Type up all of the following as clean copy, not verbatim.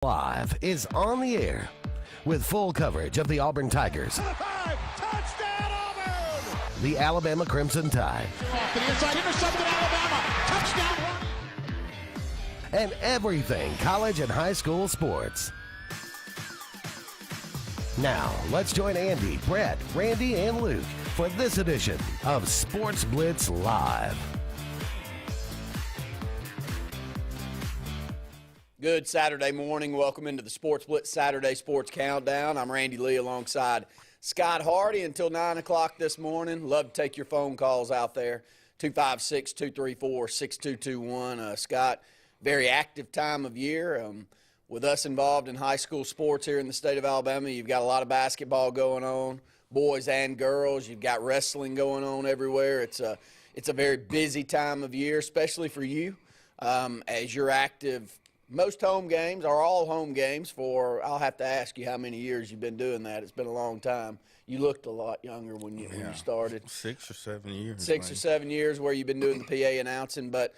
Live is on the air with full coverage of the Auburn Tigers, Touchdown, Auburn! the Alabama Crimson Tide, Off to the inside, intercepted Alabama. Touchdown! and everything college and high school sports. Now, let's join Andy, Brett, Randy, and Luke for this edition of Sportz Blitz Live. Good Saturday morning. Welcome into the Sportz Blitz Saturday Sports Countdown. I'm Randy Lee alongside Scott Hardy until 9 o'clock this morning. Love to take your phone calls out there, 256-234-6221. Scott, very active time of year. With us involved in high school sports here in the state of Alabama, you've got a lot of basketball going on, boys and girls. You've got wrestling going on everywhere. It's a very busy time of year, especially for you as you're active. Most home games are all home games for, I'll have to ask you how many years you've been doing that. It's been a long time. You looked a lot younger when you started. 6 or 7 years. 6 or 7 years where you've been doing the PA announcing. But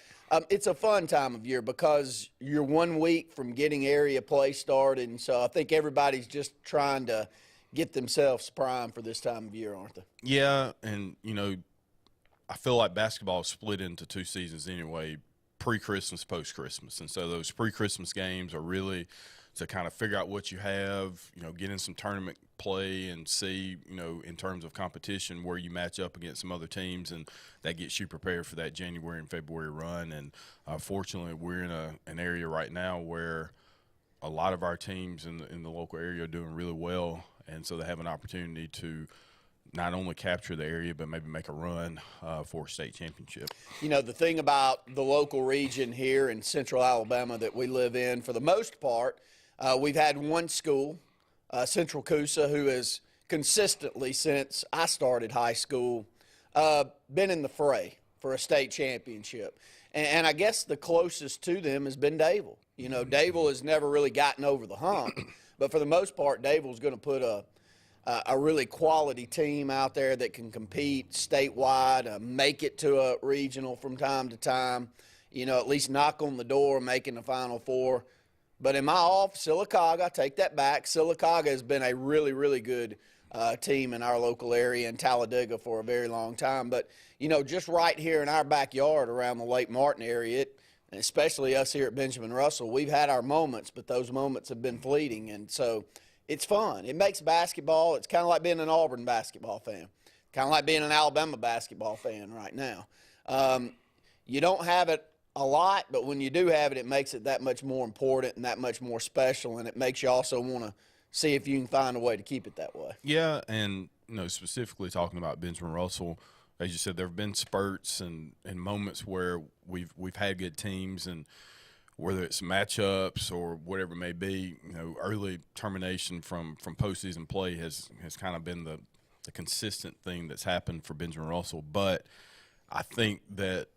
it's a fun time of year because you're 1 week from getting area play started. And so I think everybody's just trying to get themselves primed for this time of year, aren't they? Yeah, and, I feel like basketball is split into 2 seasons anyway, pre-Christmas, post-Christmas. And so those pre-Christmas games are really to kind of figure out what you have, get in some tournament play and see, in terms of competition where you match up against some other teams, and that gets you prepared for that January and February run. And fortunately, we're in an area right now where a lot of our teams in the local area are doing really well, and so they have an opportunity to not only capture the area, but maybe make a run for a state championship. The thing about the local region here in central Alabama that we live in, for the most part, we've had one school, Central Coosa, who has consistently, since I started high school, been in the fray for a state championship. And I guess the closest to them has been Dayville. Dayville has never really gotten over the hump, but for the most part, Dayville's going to put a really quality team out there that can compete statewide, make it to a regional from time to time, at least knock on the door, making the Final Four. But in my off, Sylacauga, I take that back. Sylacauga has been a really, really good team in our local area and Talladega for a very long time. But, just right here in our backyard around the Lake Martin area, and especially us here at Benjamin Russell, we've had our moments, but those moments have been fleeting. And so it's fun. It makes basketball. It's kind of like being an Auburn basketball fan, kind of like being an Alabama basketball fan right now. You don't have it a lot, but when you do have it, it makes it that much more important and that much more special, and it makes you also want to see if you can find a way to keep it that way. Yeah, and specifically talking about Benjamin Russell, as you said, there have been spurts and moments where we've had good teams, and whether it's matchups or whatever it may be, early termination from postseason play has kind of been the consistent thing that's happened for Benjamin Russell. But I think that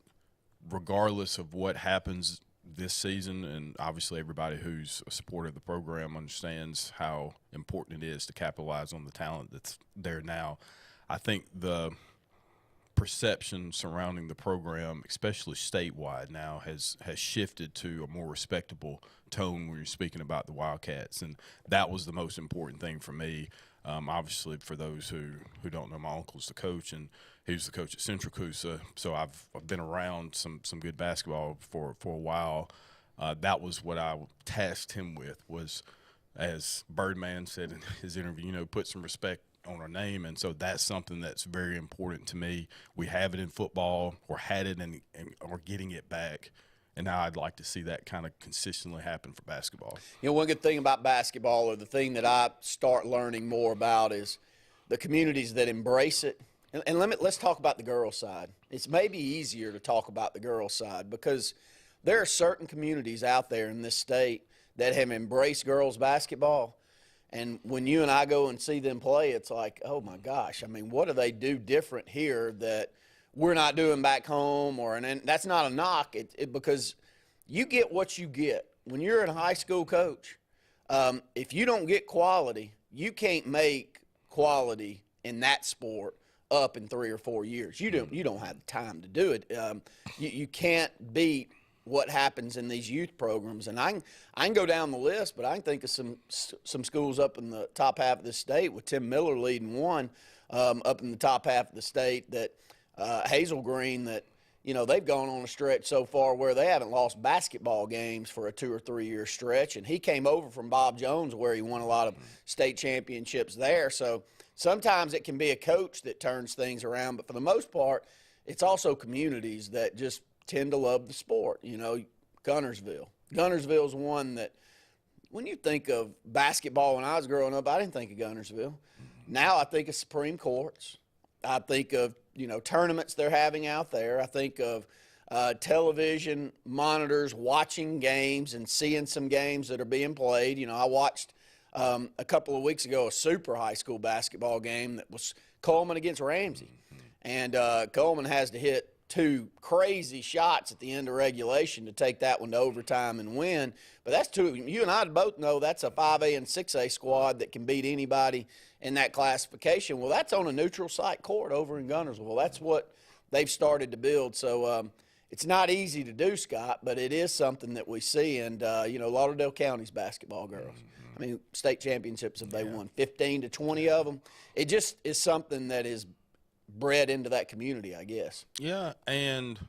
regardless of what happens this season, and obviously everybody who's a supporter of the program understands how important it is to capitalize on the talent that's there now, I think the perception surrounding the program, especially statewide now, has shifted to a more respectable tone when you're speaking about the Wildcats, and that was the most important thing for me. Obviously, for those who don't know, my uncle's the coach, and he was the coach at Central Coosa, so I've been around some good basketball for a while. That was what I tasked him with, was, as Birdman said in his interview, put some respect on our name, and so that's something that's very important to me. We have it in football, or had it, and are getting it back, and now I'd like to see that kind of consistently happen for basketball. One good thing about basketball, or the thing that I start learning more about, is the communities that embrace it. And let's talk about the girls' side. It's maybe easier to talk about the girls' side because there are certain communities out there in this state that have embraced girls' basketball. And when you and I go and see them play, it's like, oh, my gosh, what do they do different here that we're not doing back home? And that's not a knock, because you get what you get. When you're a high school coach, if you don't get quality, you can't make quality in that sport up in 3 or 4 years. You don't have the time to do it. You can't beat what happens in these youth programs. And I can go down the list, but I can think of some schools up in the top half of the state with Tim Miller leading one up in the top half of the state that Hazel Green that, they've gone on a stretch so far where they haven't lost basketball games for a 2 or 3 year stretch. And he came over from Bob Jones where he won a lot of state championships there. So sometimes it can be a coach that turns things around, but for the most part, it's also communities that just tend to love the sport. Gunnersville. Gunnersville's one that when you think of basketball when I was growing up, I didn't think of Gunnersville. Now I think of Supreme Courts. I think of tournaments they're having out there. I think of television monitors watching games and seeing some games that are being played. I watched a couple of weeks ago a super high school basketball game that was Coleman against Ramsey. And Coleman has to hit 2 crazy shots at the end of regulation to take that one to overtime and win. But that's 2. You and I both know that's a 5A and 6A squad that can beat anybody in that classification. Well, that's on a neutral site court over in Gunnersville. That's what they've started to build. So it's not easy to do, Scott, but it is something that we see. And, Lauderdale County's basketball girls. I mean, state championships have they won 15 to 20 of them. It just is something that is bred into that community, I guess. Yeah, and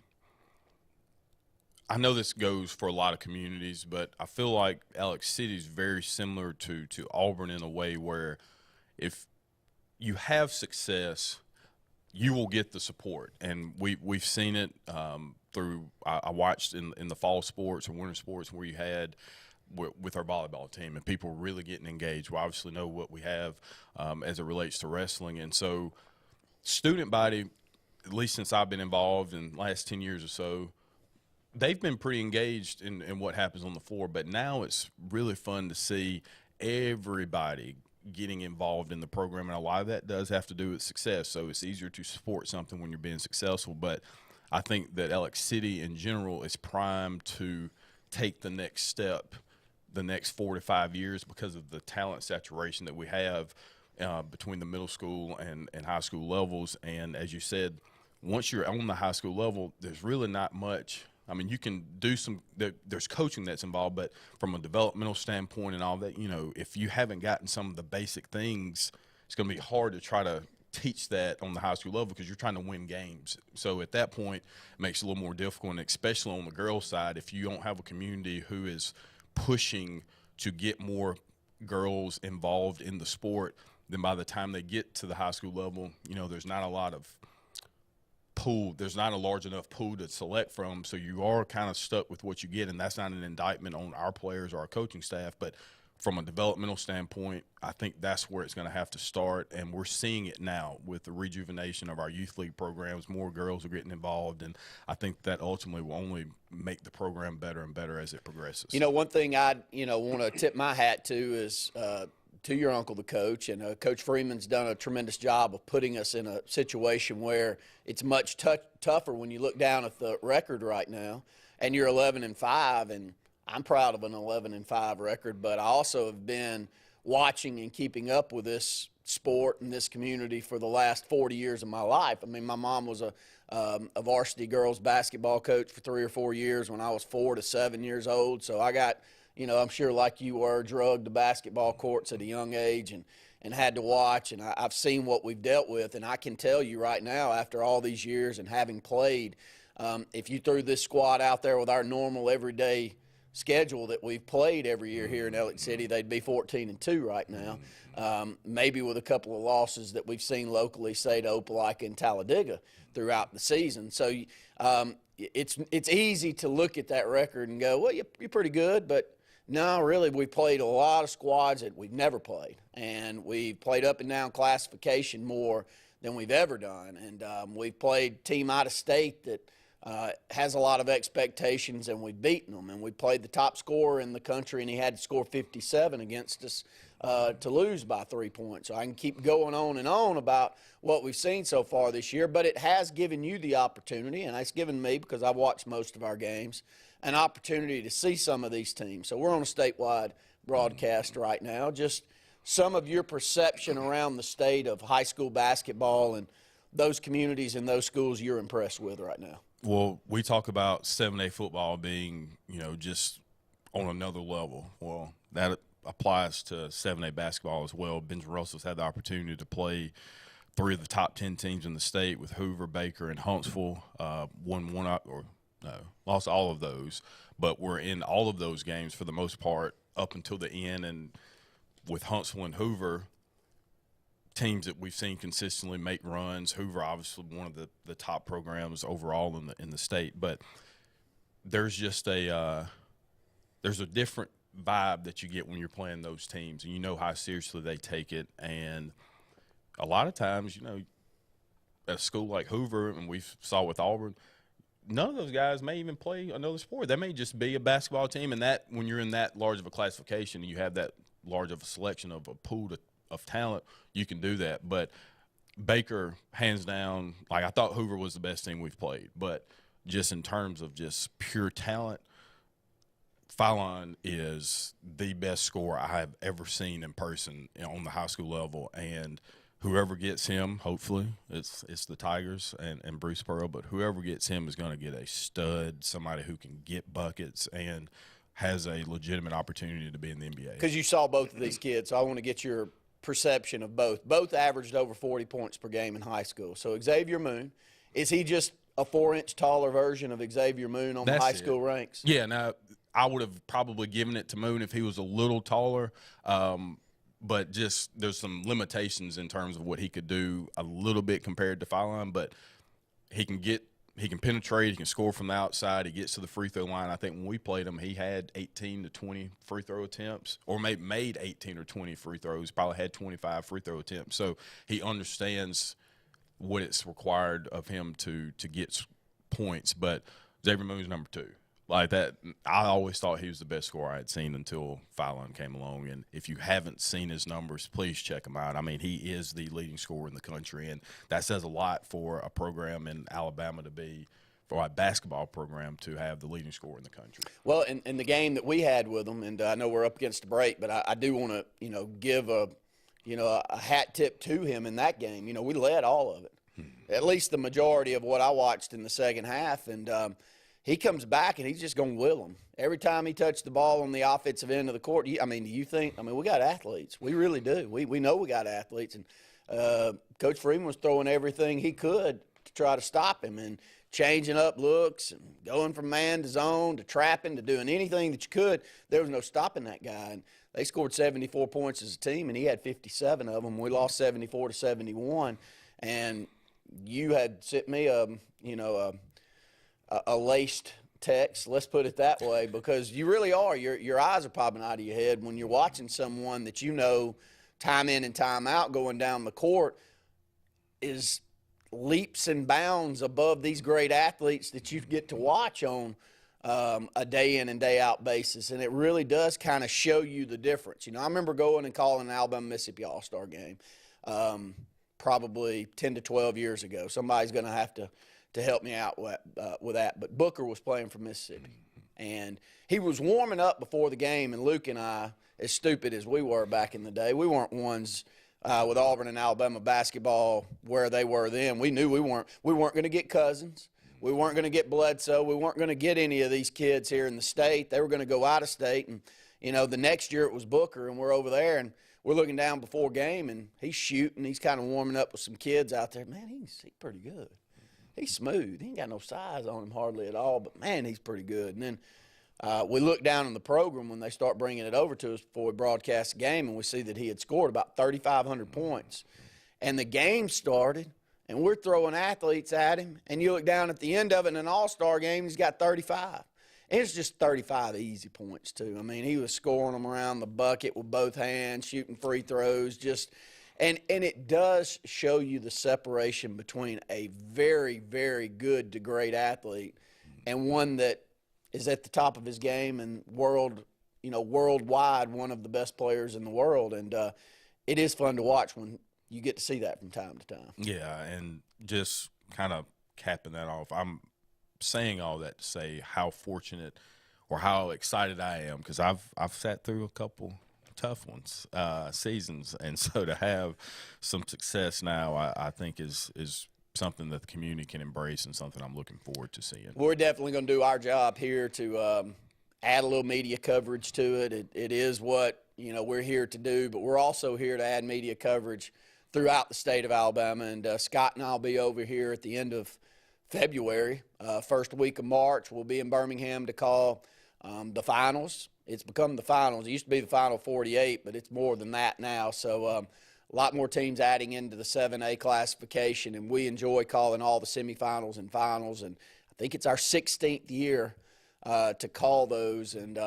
I know this goes for a lot of communities, but I feel like Alex City is very similar to Auburn in a way where if you have success, you will get the support. And we've seen it through – I watched in the fall sports or winter sports where you had – with our volleyball team, and people really getting engaged. We obviously know what we have as it relates to wrestling. And so student body, at least since I've been involved in the last 10 years or so, they've been pretty engaged in what happens on the floor. But now it's really fun to see everybody getting involved in the program. And a lot of that does have to do with success. So it's easier to support something when you're being successful. But I think that Alex City in general is primed to take the next step the next 4 to 5 years because of the talent saturation that we have between the middle school and high school levels. And as you said, once you're on the high school level, there's really not much. I mean, you can do there's coaching that's involved, but from a developmental standpoint and all that, if you haven't gotten some of the basic things, it's going to be hard to try to teach that on the high school level because you're trying to win games. So at that point, it makes it a little more difficult, and especially on the girls' side, if you don't have a community who is pushing to get more girls involved in the sport, then by the time they get to the high school level, there's not a lot of pool. There's not a large enough pool to select from, so you are kind of stuck with what you get, and that's not an indictment on our players or our coaching staff, but from a developmental standpoint, I think that's where it's going to have to start, and we're seeing it now with the rejuvenation of our youth league programs. More girls are getting involved, and I think that ultimately will only make the program better and better as it progresses. One thing I want to tip my hat to is to your uncle, the coach, and Coach Freeman's done a tremendous job of putting us in a situation where it's much tougher when you look down at the record right now, and you're 11-5, and I'm proud of an 11-5 record, but I also have been watching and keeping up with this sport and this community for the last 40 years of my life. I mean, my mom was a varsity girls basketball coach for 3 or 4 years when I was 4 to 7 years old. So I got, I'm sure like you were, drugged to basketball courts at a young age and had to watch. And I've seen what we've dealt with. And I can tell you right now, after all these years and having played, if you threw this squad out there with our normal everyday schedule that we've played every year here in Alex City, they'd be 14-2 right now, maybe with a couple of losses that we've seen locally, say to Opelika and Talladega throughout the season. So it's easy to look at that record and go, well, you're pretty good, but no, really, we played a lot of squads that we've never played, and we've played up and down classification more than we've ever done, and we've played team out of state that has a lot of expectations, and we've beaten them. And we played the top scorer in the country, and he had to score 57 against us to lose by 3 points. So I can keep going on and on about what we've seen so far this year, but it has given you the opportunity, and it's given me, because I've watched most of our games, an opportunity to see some of these teams. So we're on a statewide broadcast right now. Just some of your perception around the state of high school basketball and those communities and those schools you're impressed with right now. Well, we talk about 7A football being, just on another level. Well, that applies to 7A basketball as well. Benjamin Russell's had the opportunity to play 3 of the top 10 teams in the state with Hoover, Baker, and Huntsville. Lost all of those, but we're in all of those games for the most part up until the end. And with Huntsville and Hoover, teams that we've seen consistently make runs. Hoover, obviously, one of the top programs overall in the state, but there's just a different vibe that you get when you're playing those teams, and you know how seriously they take it. And a lot of times, at a school like Hoover, and we saw with Auburn, none of those guys may even play another sport. They may just be a basketball team, and that when you're in that large of a classification and you have that large of a selection of a pool of talent, you can do that. But Baker, hands down, I thought Hoover was the best team we've played, but just in terms of just pure talent, Phylon is the best scorer I have ever seen in person on the high school level, and whoever gets him, hopefully, it's the Tigers and Bruce Pearl, but whoever gets him is going to get a stud, somebody who can get buckets and has a legitimate opportunity to be in the NBA. Because you saw both of these kids, so I want to get your perception of both. Both averaged over 40 points per game in high school. So Xavier Moon, is he just a 4-inch taller version of Xavier Moon on the high school ranks? Yeah, now I would have probably given it to Moon if he was a little taller. But just there's some limitations in terms of what he could do a little bit compared to Phylon, but he can penetrate, he can score from the outside, he gets to the free throw line. I think when we played him, he had 18 to 20 free throw attempts, or made 18 or 20 free throws, probably had 25 free throw attempts. So he understands what it's required of him to get points, but Xavier Moon's number 2. Like that, I always thought he was the best scorer I had seen until Phylon came along. And if you haven't seen his numbers, please check him out. I mean, he is the leading scorer in the country, and that says a lot for a program in Alabama for a basketball program to have the leading scorer in the country. Well, in the game that we had with him, and I know we're up against a break, but I do want to, give a hat tip to him in that game. We led all of it, at least the majority of what I watched in the second half, and he comes back and he's just going to will them. Every time he touched the ball on the offensive end of the court, do you think, we got athletes. We really do. We know we got athletes. And Coach Freeman was throwing everything he could to try to stop him and changing up looks and going from man to zone to trapping to doing anything that you could. There was no stopping that guy. And they scored 74 points as a team, and he had 57 of them. We lost 74-71. And you had sent me a laced text, let's put it that way, because you really are. Your eyes are popping out of your head when you're watching someone that time in and time out going down the court is leaps and bounds above these great athletes that you get to watch on a day in and day out basis. And it really does kind of show you the difference. I remember going and calling an Alabama-Mississippi All-Star game probably 10 to 12 years ago. Somebody's going to have to help me out with that. But Booker was playing for Mississippi. And he was warming up before the game, and Luke and I, as stupid as we were back in the day, we weren't ones with Auburn and Alabama basketball where they were then. We knew we weren't going to get Cousins. We weren't going to get Bledsoe. We weren't going to get any of these kids here in the state. They were going to go out of state. And, the next year it was Booker, and we're over there, and we're looking down before game, and he's shooting. He's kind of warming up with some kids out there. Man, he's pretty good. He's smooth. He ain't got no size on him hardly at all, but, man, he's pretty good. And then we look down in the program when they start bringing it over to us before we broadcast the game, and we see that he had scored about 3,500 points. And the game started, and we're throwing athletes at him, and you look down at the end of it in an all-star game, he's got 35. And it's just 35 easy points, too. He was scoring them around the bucket with both hands, shooting free throws, just – And it does show you the separation between a very, very good to great athlete and one that is at the top of his game and worldwide one of the best players in the world. And it is fun to watch when you get to see that from time to time. Yeah, and just kind of capping that off, I'm saying all that to say how fortunate or how excited I am, because I've sat through a couple tough ones, seasons, and so to have some success now, I think is something that the community can embrace and something I'm looking forward to seeing. We're definitely going to do our job here to add a little media coverage to it. It is what, we're here to do, but we're also here to add media coverage throughout the state of Alabama. And Scott and I will be over here at the end of February, first week of March. We'll be in Birmingham to call the finals. It's become the finals. It used to be the Final 48, but it's more than that now. So a lot more teams adding into the 7A classification, and we enjoy calling all the semifinals and finals. And I think it's our 16th year to call those, and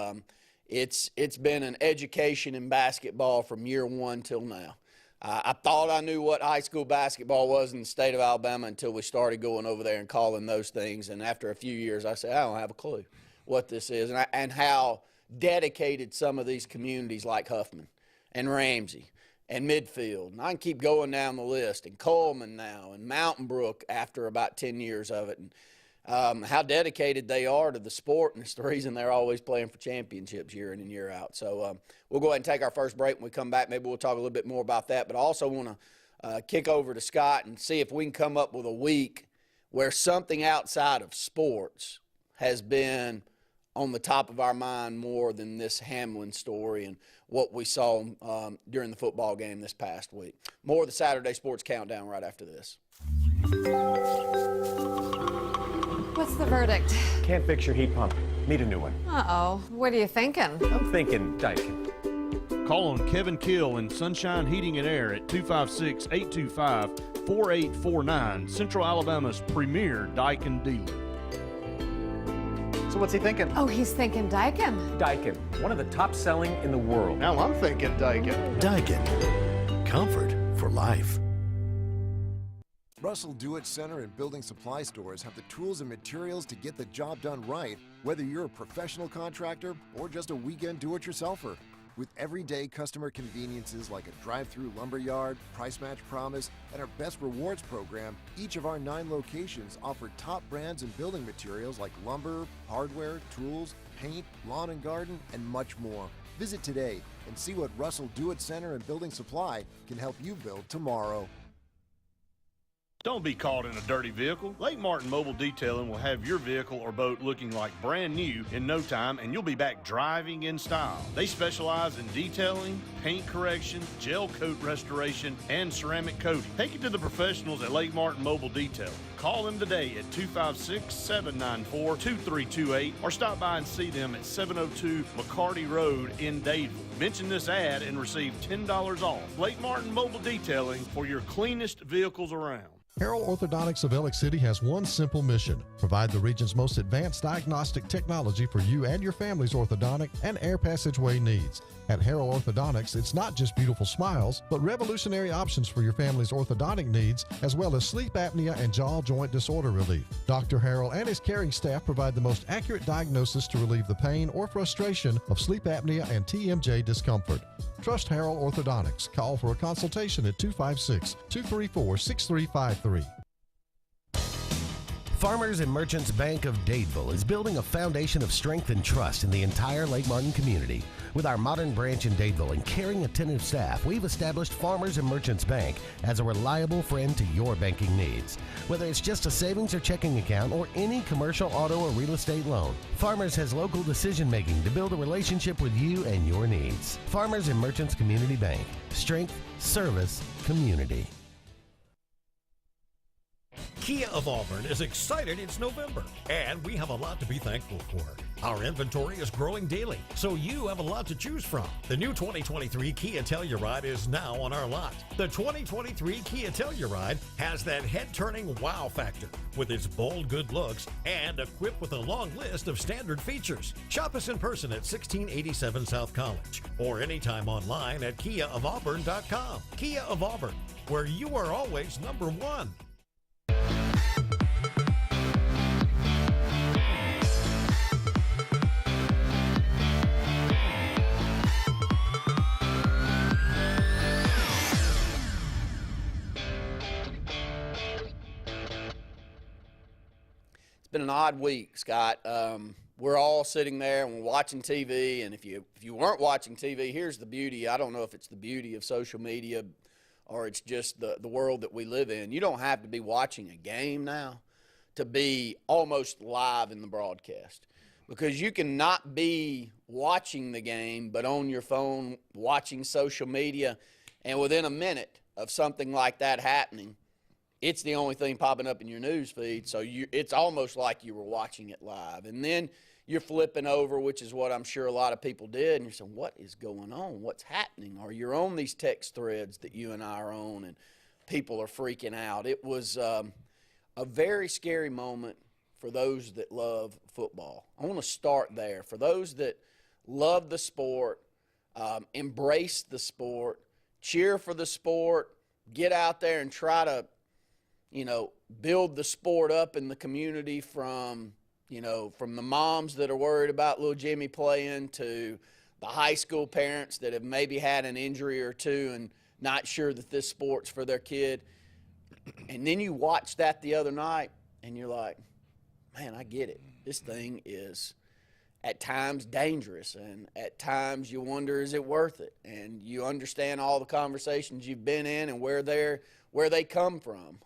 it's been an education in basketball from year one till now. I thought I knew what high school basketball was in the state of Alabama until we started going over there and calling those things. And after a few years, I said, I don't have a clue what this is, and how dedicated some of these communities like Huffman and Ramsey and Midfield. And I can keep going down the list, and Coleman now, and Mountain Brook after about 10 years of it. And how dedicated they are to the sport, and it's the reason they're always playing for championships year in and year out. So we'll go ahead and take our first break. When we come back, maybe we'll talk a little bit more about that. But I also want to kick over to Scott and see if we can come up with a week where something outside of sports has been on the top of our mind more than this Hamlin story and what we saw during the football game this past week. More of the Saturday Sports Countdown right after this. What's the verdict? Can't fix your heat pump. Need a new one. Uh-oh. What are you thinking? I'm thinking Daikin. Call on Kevin Kill in Sunshine Heating and Air at 256-825-4849, Central Alabama's premier Daikin dealer. So what's he thinking? Oh, he's thinking Daikin. Daikin, one of the top selling in the world. Now I'm thinking Daikin. Daikin. Comfort for life. Russell Do-It Center and building supply stores have the tools and materials to get the job done right, whether you're a professional contractor or just a weekend do-it-yourselfer. With everyday customer conveniences like a drive-through lumberyard, price match promise, and our Best Rewards program, each of our 9 locations offer top brands and building materials like lumber, hardware, tools, paint, lawn and garden, and much more. Visit today and see what Russell Do-It Center and Building Supply can help you build tomorrow. Don't be caught in a dirty vehicle. Lake Martin Mobile Detailing will have your vehicle or boat looking like brand new in no time, and you'll be back driving in style. They specialize in detailing, paint correction, gel coat restoration, and ceramic coating. Take it to the professionals at Lake Martin Mobile Detailing. Call them today at 256-794-2328 or stop by and see them at 702 McCarty Road in Dadeville. Mention this ad and receive $10 off. Lake Martin Mobile Detailing for your cleanest vehicles around. Harold Orthodontics of Alex City has one simple mission: provide the region's most advanced diagnostic technology for you and your family's orthodontic and air passageway needs. At Harold Orthodontics, it's not just beautiful smiles, but revolutionary options for your family's orthodontic needs, as well as sleep apnea and jaw joint disorder relief. Dr. Harold and his caring staff provide the most accurate diagnosis to relieve the pain or frustration of sleep apnea and TMJ discomfort. Trust Harold Orthodontics. Call for a consultation at 256-234-6353. Farmers and Merchants Bank of Dadeville is building a foundation of strength and trust in the entire Lake Martin community. With our modern branch in Dadeville and caring, attentive staff, we've established Farmers and Merchants Bank as a reliable friend to your banking needs. Whether it's just a savings or checking account or any commercial, auto, or real estate loan, Farmers has local decision-making to build a relationship with you and your needs. Farmers and Merchants Community Bank. Strength, service, community. Kia of Auburn is excited it's November, and we have a lot to be thankful for. Our inventory is growing daily, so you have a lot to choose from. The new 2023 Kia Telluride is now on our lot. The 2023 Kia Telluride has that head-turning wow factor with its bold good looks and equipped with a long list of standard features. Shop us in person at 1687 South College or anytime online at KiaofAuburn.com. Kia of Auburn, where you are always number one. It's been an odd week, Scott. We're all sitting there and we're watching TV, and if you weren't watching TV, here's the beauty. I don't know if it's the beauty of social media or it's just the world that we live in. You don't have to be watching a game now to be almost live in the broadcast, because you can not be watching the game but on your phone watching social media, and within a minute of something like that happening, it's the only thing popping up in your news feed. So it's almost like you were watching it live. And then you're flipping over, which is what I'm sure a lot of people did, and you're saying, what is going on? What's happening? Or you're on these text threads that you and I are on, and people are freaking out. It was a very scary moment for those that love football. I want to start there. For those that love the sport, embrace the sport, cheer for the sport, get out there and try to, build the sport up in the community from the moms that are worried about little Jimmy playing to the high school parents that have maybe had an injury or two and not sure that this sport's for their kid. And then you watch that the other night and you're like, man, I get it. This thing is at times dangerous, and at times you wonder, is it worth it? And you understand all the conversations you've been in and where they come from.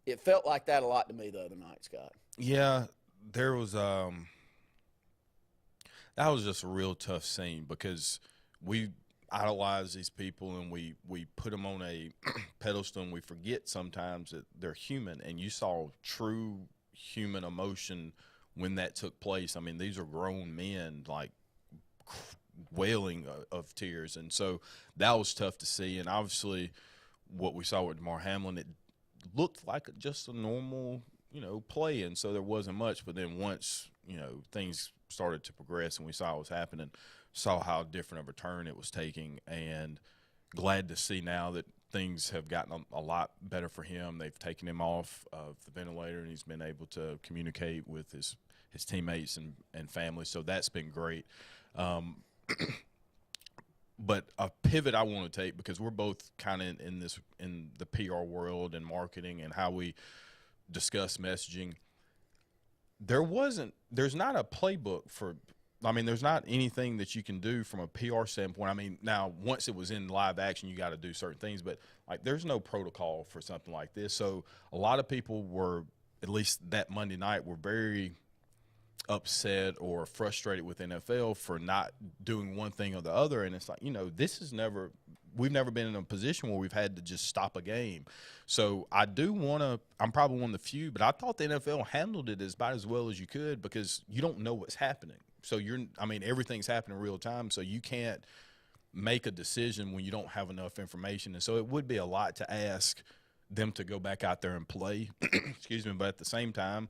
It felt like that a lot to me the other night, Scott. Yeah, there was that was just a real tough scene, because we idolize these people and we put them on a pedestal, and we forget sometimes that they're human. And you saw true human emotion when that took place. I mean, these are grown men, like, wailing of tears. And so that was tough to see. And obviously what we saw with Damar Hamlin, it looked like just a normal, play. And so there wasn't much. But then once, things started to progress and we saw what was happening, saw how different of a turn it was taking, and glad to see now that things have gotten a lot better for him. They've taken him off of the ventilator, and he's been able to communicate with his teammates and family. So that's been great. But a pivot I want to take, because we're both kind of in the PR world and marketing and how we discuss messaging. There's not a playbook for. I mean, there's not anything that you can do from a PR standpoint. I mean, now, once it was in live action, you got to do certain things, but, there's no protocol for something like this. So a lot of people were, at least that Monday night, were very upset or frustrated with NFL for not doing one thing or the other. And it's like, we've never been in a position where we've had to just stop a game. So I'm probably one of the few, but I thought the NFL handled it about as well as you could, because you don't know what's happening. So everything's happening in real time, so you can't make a decision when you don't have enough information. And so it would be a lot to ask them to go back out there and play, excuse me, but at the same time,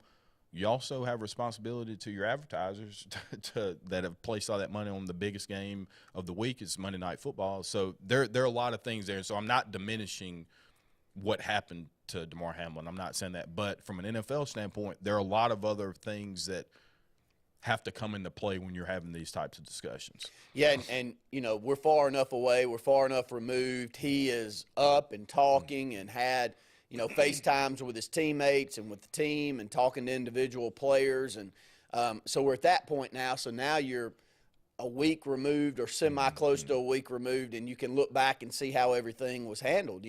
you also have responsibility to your advertisers that have placed all that money on the biggest game of the week is Monday Night Football. So there are a lot of things there. So I'm not diminishing what happened to Damar Hamlin. I'm not saying that. But from an NFL standpoint, there are a lot of other things that have to come into play when you're having these types of discussions. Yeah, and we're far enough away. We're far enough removed. He is up and talking and had – FaceTimes with his teammates and with the team and talking to individual players. And so we're at that point now. So now you're a week removed or semi-close to a week removed, and you can look back and see how everything was handled.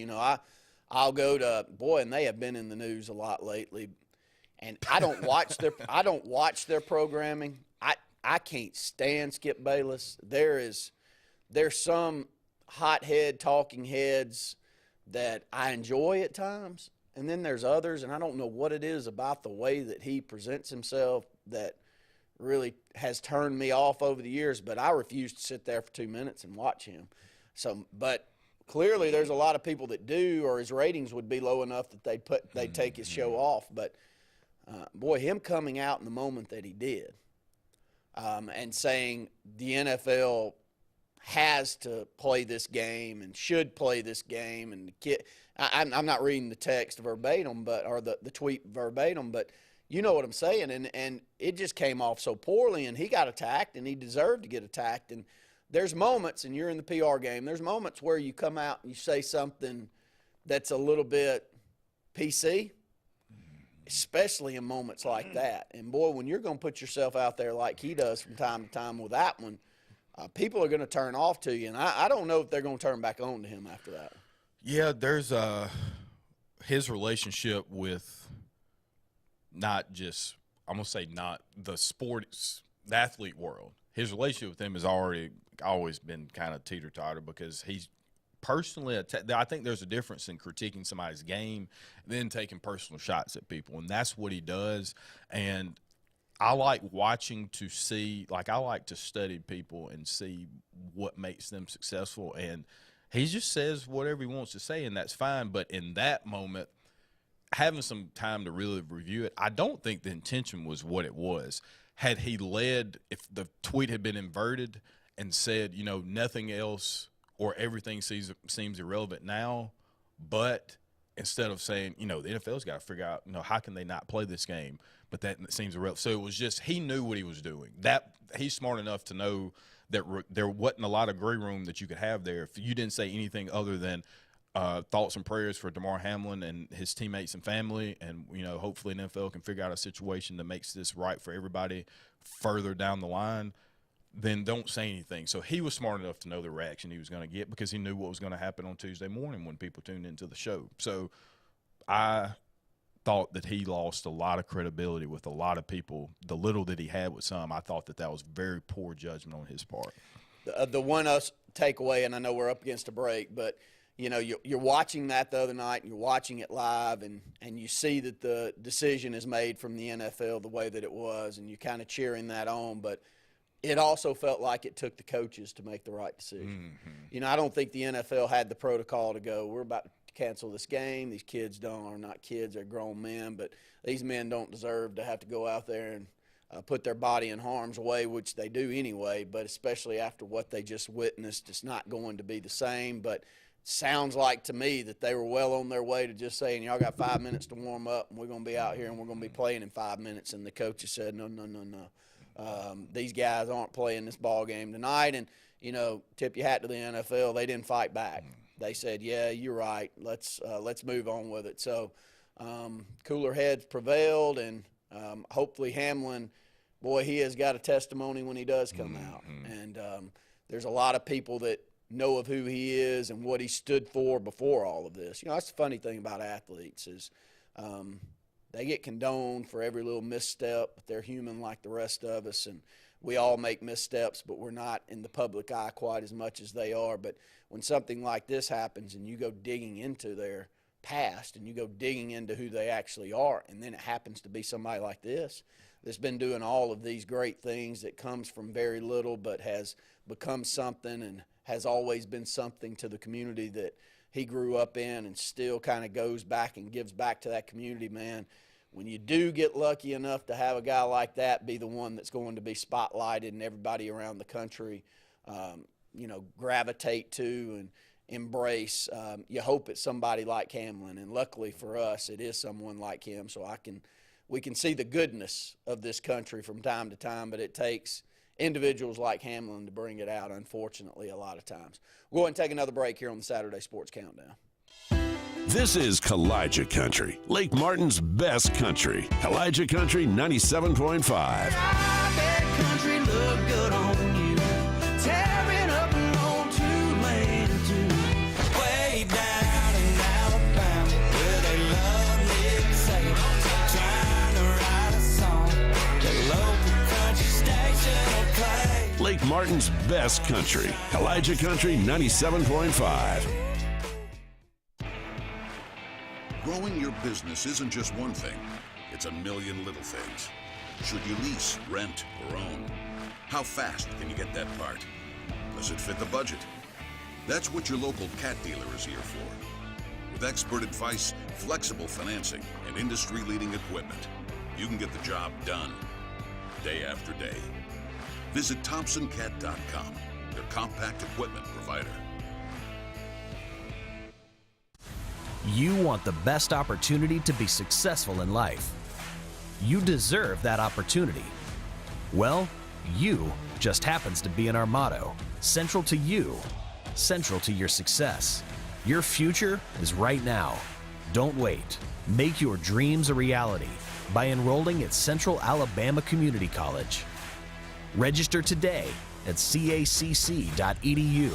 I'll go to – boy, and they have been in the news a lot lately. And I don't watch their programming. I can't stand Skip Bayless. There's some hothead talking heads that I enjoy at times, and then there's others, and I don't know what it is about the way that he presents himself that really has turned me off over the years, but I refuse to sit there for 2 minutes and watch him. So, but clearly there's a lot of people that do, or his ratings would be low enough that they'd take his show off. But boy, him coming out in the moment that he did, and saying the NFL has to play this game and should play this game, and I'm not reading the text verbatim, or the tweet verbatim, but you know what I'm saying, and it just came off so poorly, and he got attacked, and he deserved to get attacked. And there's moments, and you're in the PR game, there's moments where you come out and you say something that's a little bit PC, especially in moments like that. And boy, when you're going to put yourself out there like he does from time to time with that one, people are going to turn off to you, and I don't know if they're going to turn back on to him after that. Yeah, there's his relationship with not just, I'm going to say not the sports, the athlete world. His relationship with them has always been kind of teeter-totter because he's personally I think there's a difference in critiquing somebody's game and then taking personal shots at people, and that's what he does. And I like watching to see, like I like to study people and see what makes them successful, and he just says whatever he wants to say, and that's fine. But in that moment, having some time to really review it, I don't think the intention was what it was. Had he led, if the tweet had been inverted and said, you know, nothing else or everything seems irrelevant now, but instead of saying, you know, the NFL's got to figure out, you know, how can they not play this game, but that seems irrelevant. So it was just he knew what he was doing. That he's smart enough to know that there wasn't a lot of gray room that you could have there if you didn't say anything other than thoughts and prayers for Damar Hamlin and his teammates and family, and you know, hopefully the NFL can figure out a situation that makes this right for everybody further down the line. Then don't say anything. So he was smart enough to know the reaction he was going to get because he knew what was going to happen on Tuesday morning when people tuned into the show. So I thought that he lost a lot of credibility with a lot of people. The little that he had with some, I thought that was very poor judgment on his part. The one takeaway, and I know we're up against a break, but you know, you're watching that the other night, and you're watching it live, and you see that the decision is made from the NFL the way that it was, and you're kind of cheering that on. But it also felt like it took the coaches to make the right decision. Mm-hmm. You know, I don't think the NFL had the protocol to go, we're about to cancel this game. These kids are not kids, they're grown men, but these men don't deserve to have to go out there and put their body in harm's way, which they do anyway, but especially after what they just witnessed, it's not going to be the same. But sounds like to me that they were well on their way to just saying, y'all got 5 minutes to warm up, and we're going to be out here and we're going to be playing in 5 minutes. And the coaches said, no. These guys aren't playing this ball game tonight. And, you know, tip your hat to the NFL. They didn't fight back. They said, yeah, you're right. Let's move on with it. So cooler heads prevailed, and hopefully Hamlin, boy, he has got a testimony when he does come out. And there's a lot of people that know of who he is and what he stood for before all of this. You know, that's the funny thing about athletes is they get condoned for every little misstep, but they're human like the rest of us, and we all make missteps, but we're not in the public eye quite as much as they are. But when something like this happens and you go digging into their past and you go digging into who they actually are, and then it happens to be somebody like this that's been doing all of these great things, that comes from very little but has become something and has always been something to the community that he grew up in, and still kind of goes back and gives back to that community, man. When you do get lucky enough to have a guy like that be the one that's going to be spotlighted and everybody around the country, you know, gravitate to and embrace, you hope it's somebody like Hamlin. And luckily for us, it is someone like him. So we can see the goodness of this country from time to time, but it takes individuals like Hamlin to bring it out, unfortunately, a lot of times. We'll go ahead and take another break here on the Saturday Sports Countdown. This is Kalijah Country, Lake Martin's best country. Kalijah Country 97.5. Country look good on you. Tearing up an old two-lane too. Way down in Alabama, where they love me to say, trying to write a song. The local country station will play. Lake Martin's best country. Kalijah Country 97.5. Growing your business isn't just one thing. It's a million little things. Should you lease, rent, or own? How fast can you get that part? Does it fit the budget? That's what your local cat dealer is here for. With expert advice, flexible financing, and industry-leading equipment, you can get the job done, day after day. Visit ThompsonCat.com, your compact equipment provider. You want the best opportunity to be successful in life. You deserve that opportunity. Well, you just happens to be in our motto, central to you, central to your success. Your future is right now. Don't wait. Make your dreams a reality by enrolling at Central Alabama Community College. Register today at cacc.edu.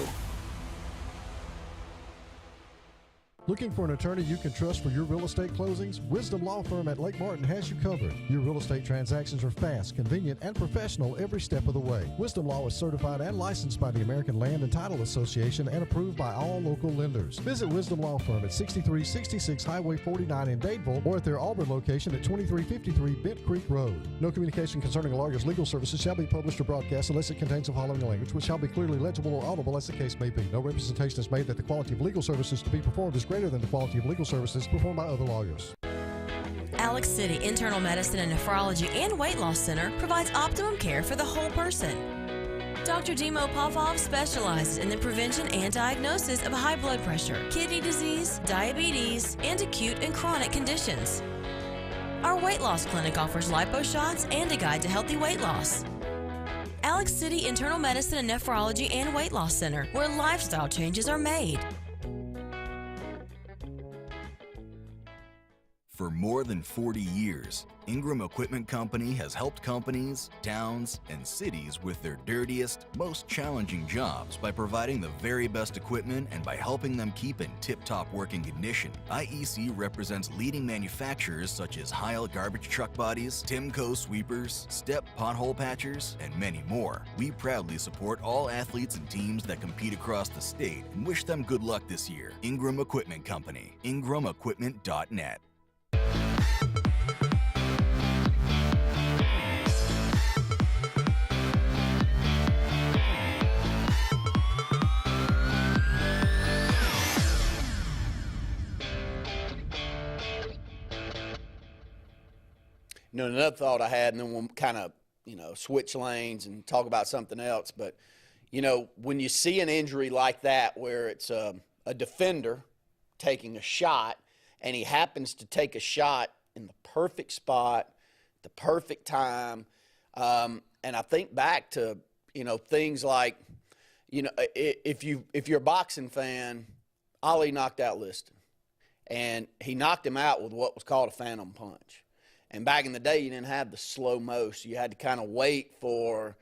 Looking for an attorney you can trust for your real estate closings? Wisdom Law Firm at Lake Martin has you covered. Your real estate transactions are fast, convenient, and professional every step of the way. Wisdom Law is certified and licensed by the American Land and Title Association and approved by all local lenders. Visit Wisdom Law Firm at 6366 Highway 49 in Dadeville or at their Auburn location at 2353 Bent Creek Road. No communication concerning a lawyer's legal services shall be published or broadcast unless it contains the following language, which shall be clearly legible or audible as the case may be. No representation is made that the quality of legal services to be performed is greater than the quality of legal services performed by other lawyers. Alex City Internal Medicine and Nephrology and Weight Loss Center provides optimum care for the whole person. Dr. Dimo Popov specializes in the prevention and diagnosis of high blood pressure, kidney disease, diabetes, and acute and chronic conditions. Our weight loss clinic offers lipo shots and a guide to healthy weight loss. Alex City Internal Medicine and Nephrology and Weight Loss Center, where lifestyle changes are made. For more than 40 years, Ingram Equipment Company has helped companies, towns, and cities with their dirtiest, most challenging jobs by providing the very best equipment and by helping them keep in tip-top working condition. IEC represents leading manufacturers such as Heil garbage truck bodies, Timco sweepers, Step pothole patchers, and many more. We proudly support all athletes and teams that compete across the state and wish them good luck this year. Ingram Equipment Company, ingramequipment.net. Another thought I had, and then we'll kind of, switch lanes and talk about something else. But, when you see an injury like that where it's a defender taking a shot and he happens to take a shot in the perfect spot, the perfect time, and I think back to, things like, if you're a boxing fan, Ali knocked out Liston. And he knocked him out with what was called a phantom punch. And back in the day, you didn't have the slow mo, so you had to kind of wait for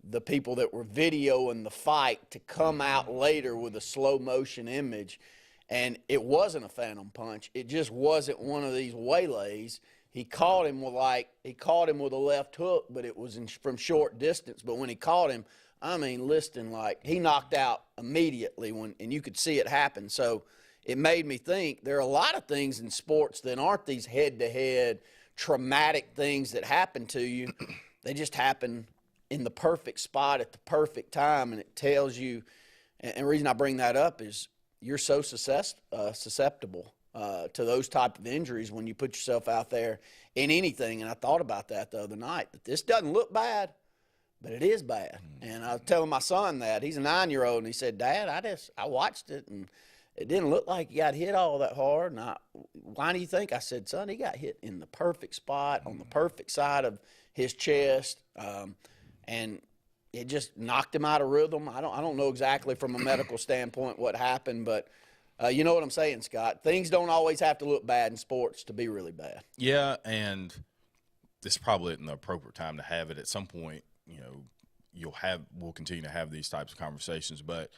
the people that were videoing the fight to come out later with a slow motion image. And it wasn't a phantom punch. It just wasn't one of these waylays. He caught him with a left hook, but it was from short distance. But when he caught him, Liston, he knocked out immediately and you could see it happen. So it made me think there are a lot of things in sports that aren't these head-to-head traumatic things that happen to you. They just happen in the perfect spot at the perfect time, and it tells you, and the reason I bring that up is you're so susceptible to those type of injuries when you put yourself out there in anything. And I thought about that the other night, that this doesn't look bad, but it is bad. And I was telling my son that. He's a 9-year-old, and he said, Dad, I watched it, and it didn't look like he got hit all that hard. And why do you think? I said, son, he got hit in the perfect spot on the perfect side of his chest, and it just knocked him out of rhythm. I don't know exactly from a medical standpoint what happened, but you know what I'm saying, Scott. Things don't always have to look bad in sports to be really bad. Yeah, and this probably isn't the appropriate time to have it. At some point, we'll continue to have these types of conversations, but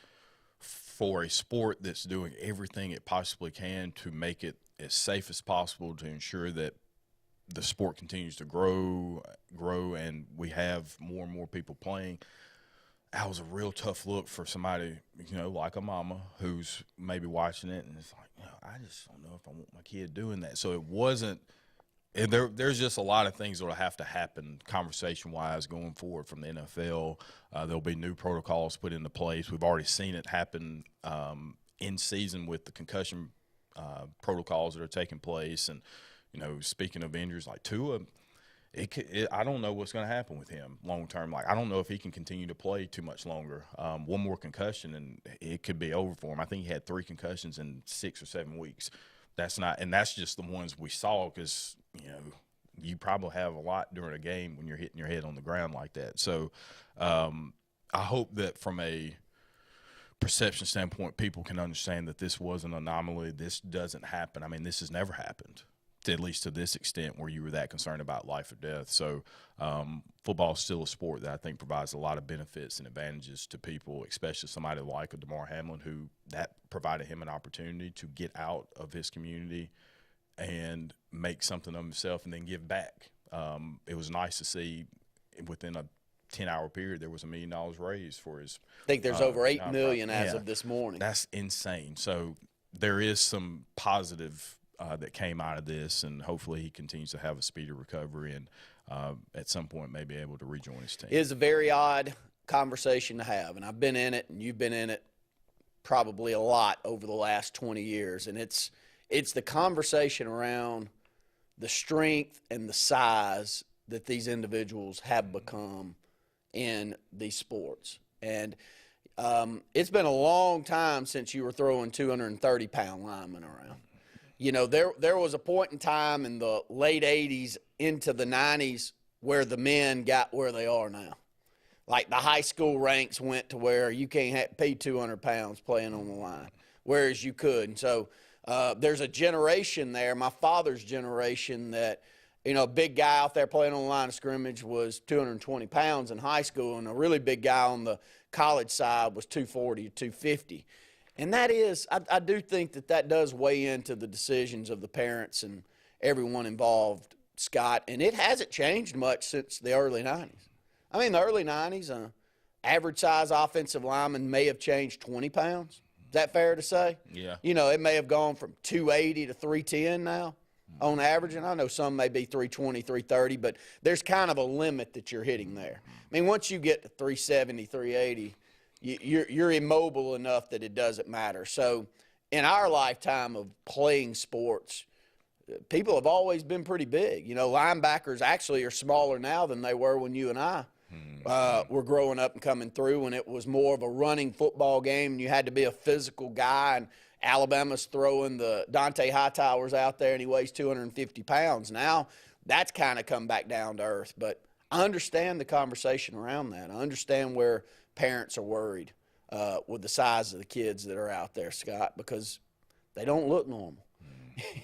for a sport that's doing everything it possibly can to make it as safe as possible, to ensure that the sport continues to grow, and we have more and more people playing, that was a real tough look for somebody, like a mama who's maybe watching it, and it's like, I just don't know if I want my kid doing that. So it wasn't – and there's just a lot of things that will have to happen conversation-wise going forward from the NFL. There'll be new protocols put into place. We've already seen it happen in season with the concussion protocols that are taking place. And, speaking of injuries like Tua, I don't know what's going to happen with him long term. I don't know if he can continue to play too much longer. One more concussion, and it could be over for him. I think he had 3 concussions in 6 or 7 weeks. That's just the ones we saw because, you probably have a lot during a game when you're hitting your head on the ground like that. So I hope that from a perception standpoint, people can understand that this was an anomaly. This doesn't happen. This has never happened at least to this extent, where you were that concerned about life or death. So football is still a sport that I think provides a lot of benefits and advantages to people, especially somebody like a DeMar Hamlin, who that provided him an opportunity to get out of his community and make something of himself and then give back. It was nice to see within a 10-hour period there was $1 million raised for his. I think there's over $8 million as of this morning. That's insane. So there is some positive that came out of this, and hopefully he continues to have a speedy recovery and at some point may be able to rejoin his team. It is a very odd conversation to have, and I've been in it, and you've been in it probably a lot over the last 20 years, and it's the conversation around the strength and the size that these individuals have become in these sports. And it's been a long time since you were throwing 230-pound linemen around. You know, there was a point in time in the late 80s into the 90s where the men got where they are now. Like the high school ranks went to where you can't pay 200 pounds playing on the line, whereas you could. And so there's a generation there, my father's generation, that, you know, a big guy out there playing on the line of scrimmage was 220 pounds in high school, and a really big guy on the college side was 240 or 250. And that is, I do think that does weigh into the decisions of the parents and everyone involved, Scott. And it hasn't changed much since the early 90s. I mean, the early 90s, average size offensive lineman may have changed 20 pounds. Is that fair to say? Yeah. You know, it may have gone from 280 to 310 now on average. And I know some may be 320, 330, but there's kind of a limit that you're hitting there. I mean, once you get to 370, 380, you're immobile enough that it doesn't matter. So in our lifetime of playing sports, people have always been pretty big. You know, linebackers actually are smaller now than they were when you and I were growing up and coming through, when it was more of a running football game and you had to be a physical guy. And Alabama's throwing the Dante Hightowers out there and he weighs 250 pounds. Now that's kind of come back down to earth. But I understand the conversation around that. I understand where parents are worried with the size of the kids that are out there, Scott, because they don't look normal.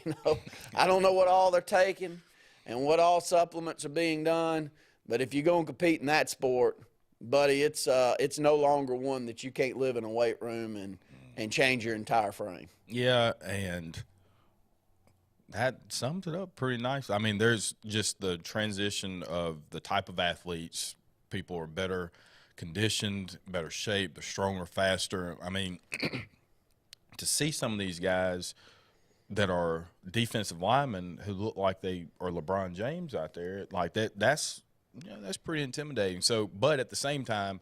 You know, I don't know what all they're taking and what all supplements are being done, but if you're going to compete in that sport, buddy, it's no longer one that you can't live in a weight room and change your entire frame. Yeah, and that sums it up pretty nice. I mean, there's just the transition of the type of athletes. People are better conditioned, better shape, they're stronger, faster. I mean, to see some of these guys that are defensive linemen who look like they are LeBron James out there, like that's pretty intimidating. So, but at the same time,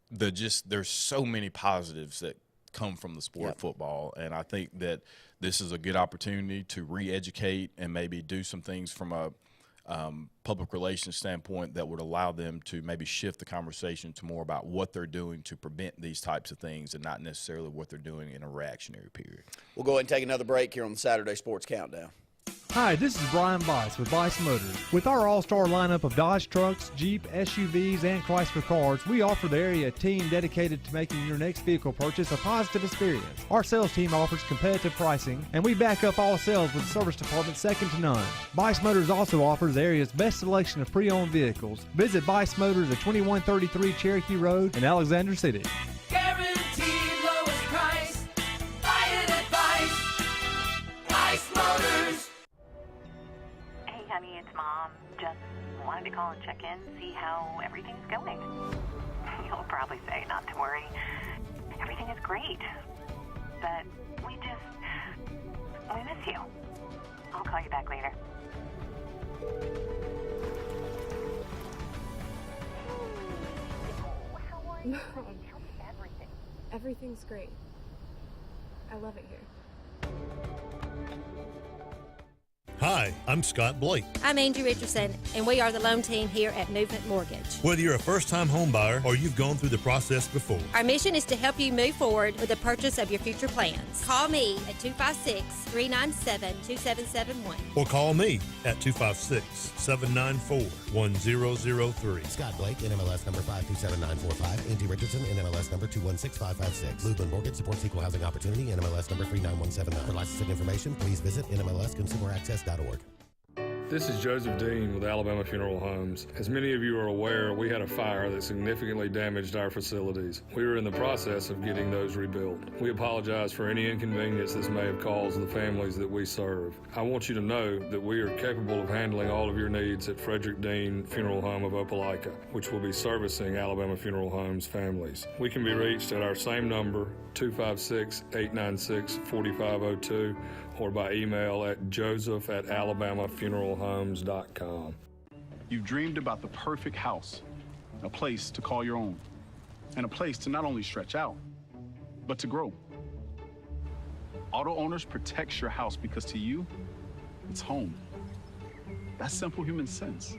there's so many positives that come from the sport of football, and I think that this is a good opportunity to re-educate and maybe do some things from a public relations standpoint that would allow them to maybe shift the conversation to more about what they're doing to prevent these types of things and not necessarily what they're doing in a reactionary period. We'll go ahead and take another break here on the Saturday Sports Countdown. Hi, this is Brian Bice with Bice Motors. With our all-star lineup of Dodge trucks, Jeep, SUVs, and Chrysler cars, we offer the area a team dedicated to making your next vehicle purchase a positive experience. Our sales team offers competitive pricing, and we back up all sales with a service department second to none. Bice Motors also offers the area's best selection of pre-owned vehicles. Visit Bice Motors at 2133 Cherokee Road in Alexander City. Guaranteed lowest price. Buy it at Bice Motors. Hey, honey, it's Mom. Just wanted to call and check in, see how everything's going. You'll probably say not to worry. Everything is great. But we miss you. I'll call you back later. How are you? Tell me everything. Everything's great. I love it here. Hi, Hi, I'm Scott Blake. I'm Angie Richardson, and we are the loan team here at Movement Mortgage. Whether you're a first-time home buyer or you've gone through the process before, Our mission is to help you move forward with the purchase of your future plans. Call me at 256-397-2771. or call me at 256-794-1003. Scott Blake, NMLS number 527945. Angie Richardson, NMLS number 216556. Movement Mortgage supports equal housing opportunity, NMLS number 39179. For licensing information, please visit NMLSConsumerAccess.org. This is Joseph Dean with Alabama Funeral Homes. As many of you are aware, we had a fire that significantly damaged our facilities. We are in the process of getting those rebuilt. We apologize for any inconvenience this may have caused the families that we serve. I want you to know that we are capable of handling all of your needs at Frederick Dean Funeral Home of Opelika, which will be servicing Alabama Funeral Homes families. We can be reached at our same number, 256-896-4502, or by email at joseph@alabamafuneralhomes.com. You've dreamed about the perfect house, a place to call your own, and a place to not only stretch out, but to grow. Auto Owners protects your house because to you, it's home. That's simple human sense.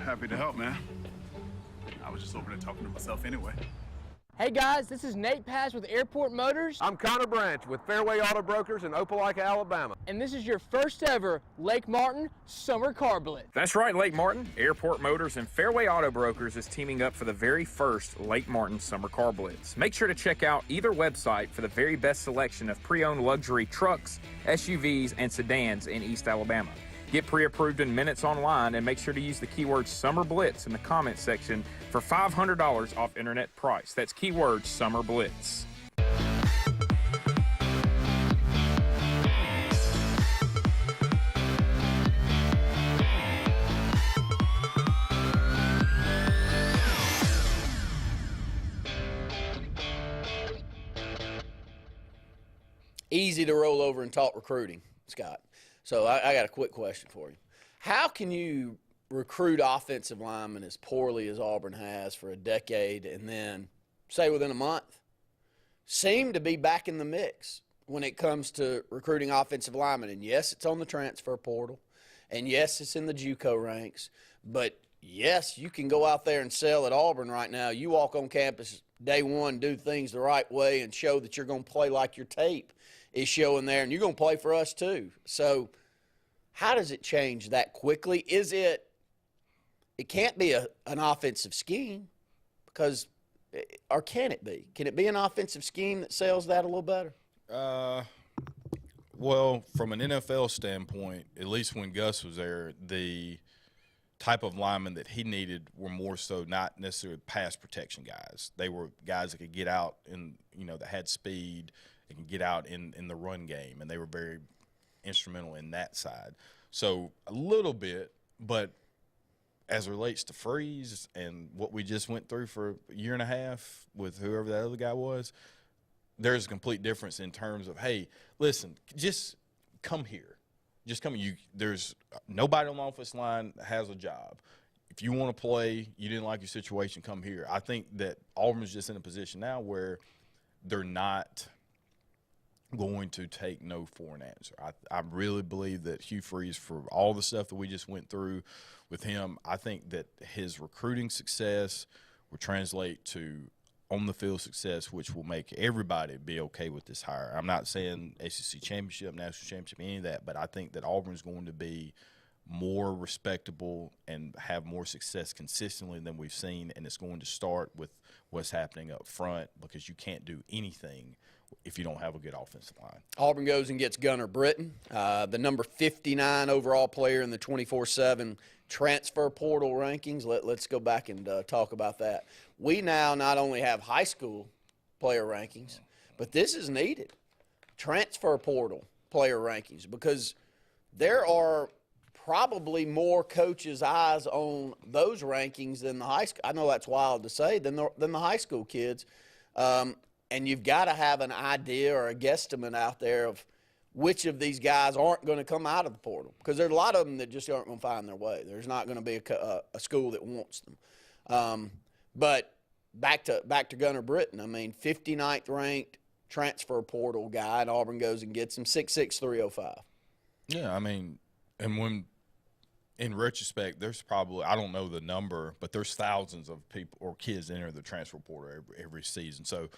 Happy to help, man. I was just over there talking to myself anyway. Hey guys, this is Nate Pass with Airport Motors. I'm Connor Branch with Fairway Auto Brokers in Opelika, Alabama. And this is your first ever Lake Martin Summer Car Blitz. That's right, Lake Martin. Airport Motors and Fairway Auto Brokers is teaming up for the very first Lake Martin Summer Car Blitz. Make sure to check out either website for the very best selection of pre-owned luxury trucks, SUVs, and sedans in East Alabama. Get pre-approved in minutes online and make sure to use the keyword Summer Blitz in the comments section for $500 off internet price. That's keyword Summer Blitz. Easy to roll over and talk recruiting, Scott. So I got a quick question for you. How can you recruit offensive linemen as poorly as Auburn has for a decade and then, say within a month, seem to be back in the mix when it comes to recruiting offensive linemen? And yes, it's on the transfer portal. And yes, it's in the JUCO ranks. But yes, you can go out there and sell at Auburn right now. You walk on campus day one, do things the right way, and show that you're going to play like your tape is showing there, and you're going to play for us too. So how does it change that quickly? Is it can't be an offensive scheme because, or can it be? Can it be an offensive scheme that sells that a little better? Well, from an NFL standpoint, at least when Gus was there, the type of linemen that he needed were more so not necessarily pass protection guys. They were guys that could get out and, that had speed. They can get out in the run game, and they were very instrumental in that side. So a little bit, but as it relates to Freeze and what we just went through for a year and a half with whoever that other guy was, there's a complete difference in terms of, hey, listen, just come here. Just come. There's nobody on the offensive line that has a job. If you want to play, you didn't like your situation, come here. I think that Auburn's just in a position now where they're not – going to take no for an answer. I really believe that Hugh Freeze, for all the stuff that we just went through with him, I think that his recruiting success will translate to on-the-field success, which will make everybody be okay with this hire. I'm not saying ACC championship, national championship, any of that, but I think that Auburn's going to be more respectable and have more success consistently than we've seen, and it's going to start with what's happening up front because you can't do anything if you don't have a good offensive line. Auburn goes and gets Gunnar Britton, the number 59 overall player in the 24/7 transfer portal rankings. Let's go back and talk about that. We now not only have high school player rankings, but this is needed, transfer portal player rankings, because there are probably more coaches' eyes on those rankings than the high school. I know that's wild to say, than the high school kids. And you've got to have an idea or a guesstimate out there of which of these guys aren't going to come out of the portal, because there's a lot of them that just aren't going to find their way. There's not going to be a school that wants them. But back to Gunnar Britton. I mean, 59th ranked transfer portal guy, and Auburn goes and gets him 6'6", 305. Yeah, I mean, and when in retrospect, there's probably, I don't know the number, but there's thousands of people or kids enter the transfer portal every season. So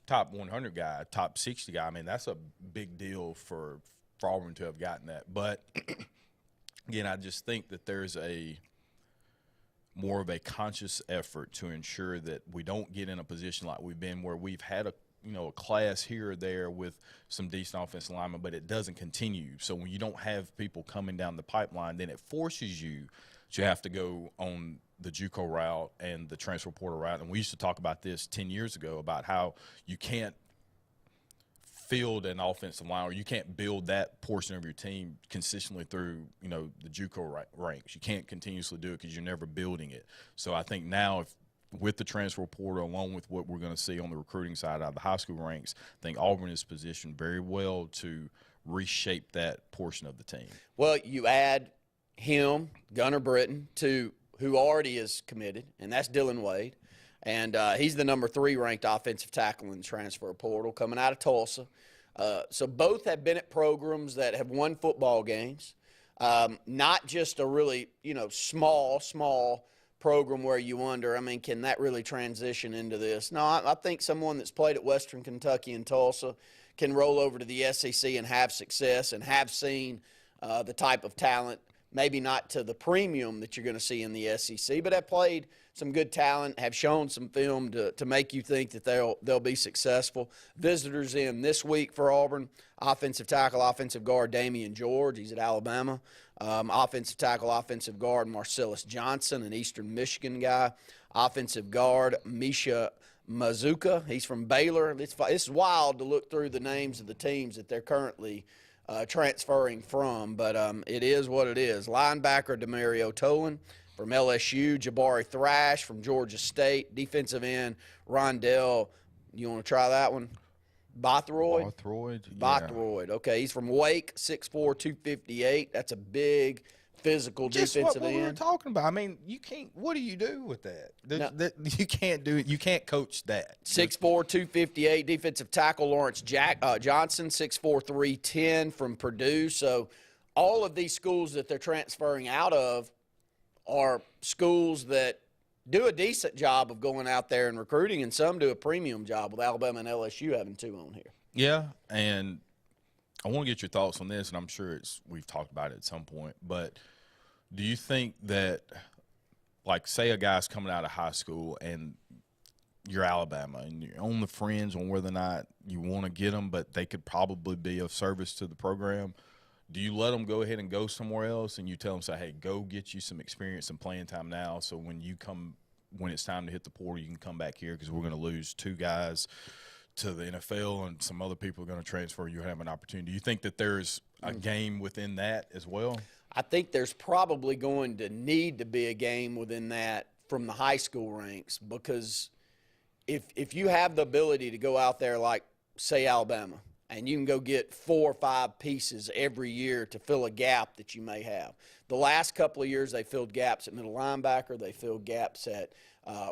top 100 guy, top 60 guy, I mean, that's a big deal for Auburn to have gotten that. But again, I just think that there's more of a conscious effort to ensure that we don't get in a position like we've been, where we've had a class here or there with some decent offensive linemen, but it doesn't continue. So when you don't have people coming down the pipeline, then it forces you to have to go on the JUCO route and the transfer portal route. And we used to talk about this 10 years ago about how you can't field an offensive line, or you can't build that portion of your team consistently through, the JUCO ranks. You can't continuously do it because you're never building it. So I think now, with the transfer portal, along with what we're going to see on the recruiting side out of the high school ranks, I think Auburn is positioned very well to reshape that portion of the team. Well, you add him, Gunnar Britton, to who already is committed, and that's Dylan Wade. And he's the number 3 ranked offensive tackle in the transfer portal coming out of Tulsa. So both have been at programs that have won football games, not just a really, small program where you wonder, I mean, can that really transition into this? No, I think someone that's played at Western Kentucky and Tulsa can roll over to the SEC and have success and have seen the type of talent, maybe not to the premium that you're going to see in the SEC, but have played some good talent, have shown some film to make you think that they'll be successful. Visitors in this week for Auburn: offensive tackle, offensive guard Damian George, he's at Alabama. Offensive tackle, offensive guard Marcellus Johnson, an Eastern Michigan guy. Offensive guard Misha Mazuka, he's from Baylor. It's wild to look through the names of the teams that they're currently transferring from, but it is what it is. Linebacker Demario Tolan from LSU, Jabari Thrash from Georgia State, defensive end Rondell, you want to try that one? Bothroyd? Bothroyd, okay. He's from Wake, 6'4", 258. That's a big physical defensive end. Just what we were talking about. I mean, you can't – what do you do with that? You can't do it. You can't coach that. 6'4", 258, defensive tackle Lawrence Johnson, 6'4", 310 from Purdue. So all of these schools that they're transferring out of are schools that do a decent job of going out there and recruiting, and some do a premium job, with Alabama and LSU having 2 on here. Yeah, and I want to get your thoughts on this, and I'm sure we've talked about it at some point, but do you think that, like, say a guy's coming out of high school and you're Alabama and you're on the fringe on whether or not you want to get them, but they could probably be of service to the program, do you let them go ahead and go somewhere else, and you tell them, say, hey, go get you some experience and playing time now, so when it's time to hit the portal, you can come back here, because we're going to lose 2 guys to the NFL and some other people are going to transfer, you have an opportunity. Do you think that there's a game within that as well? I think there's probably going to need to be a game within that from the high school ranks, because if you have the ability to go out there like, say, Alabama, and you can go get 4 or 5 pieces every year to fill a gap that you may have. The last couple of years, they filled gaps at middle linebacker. They filled gaps at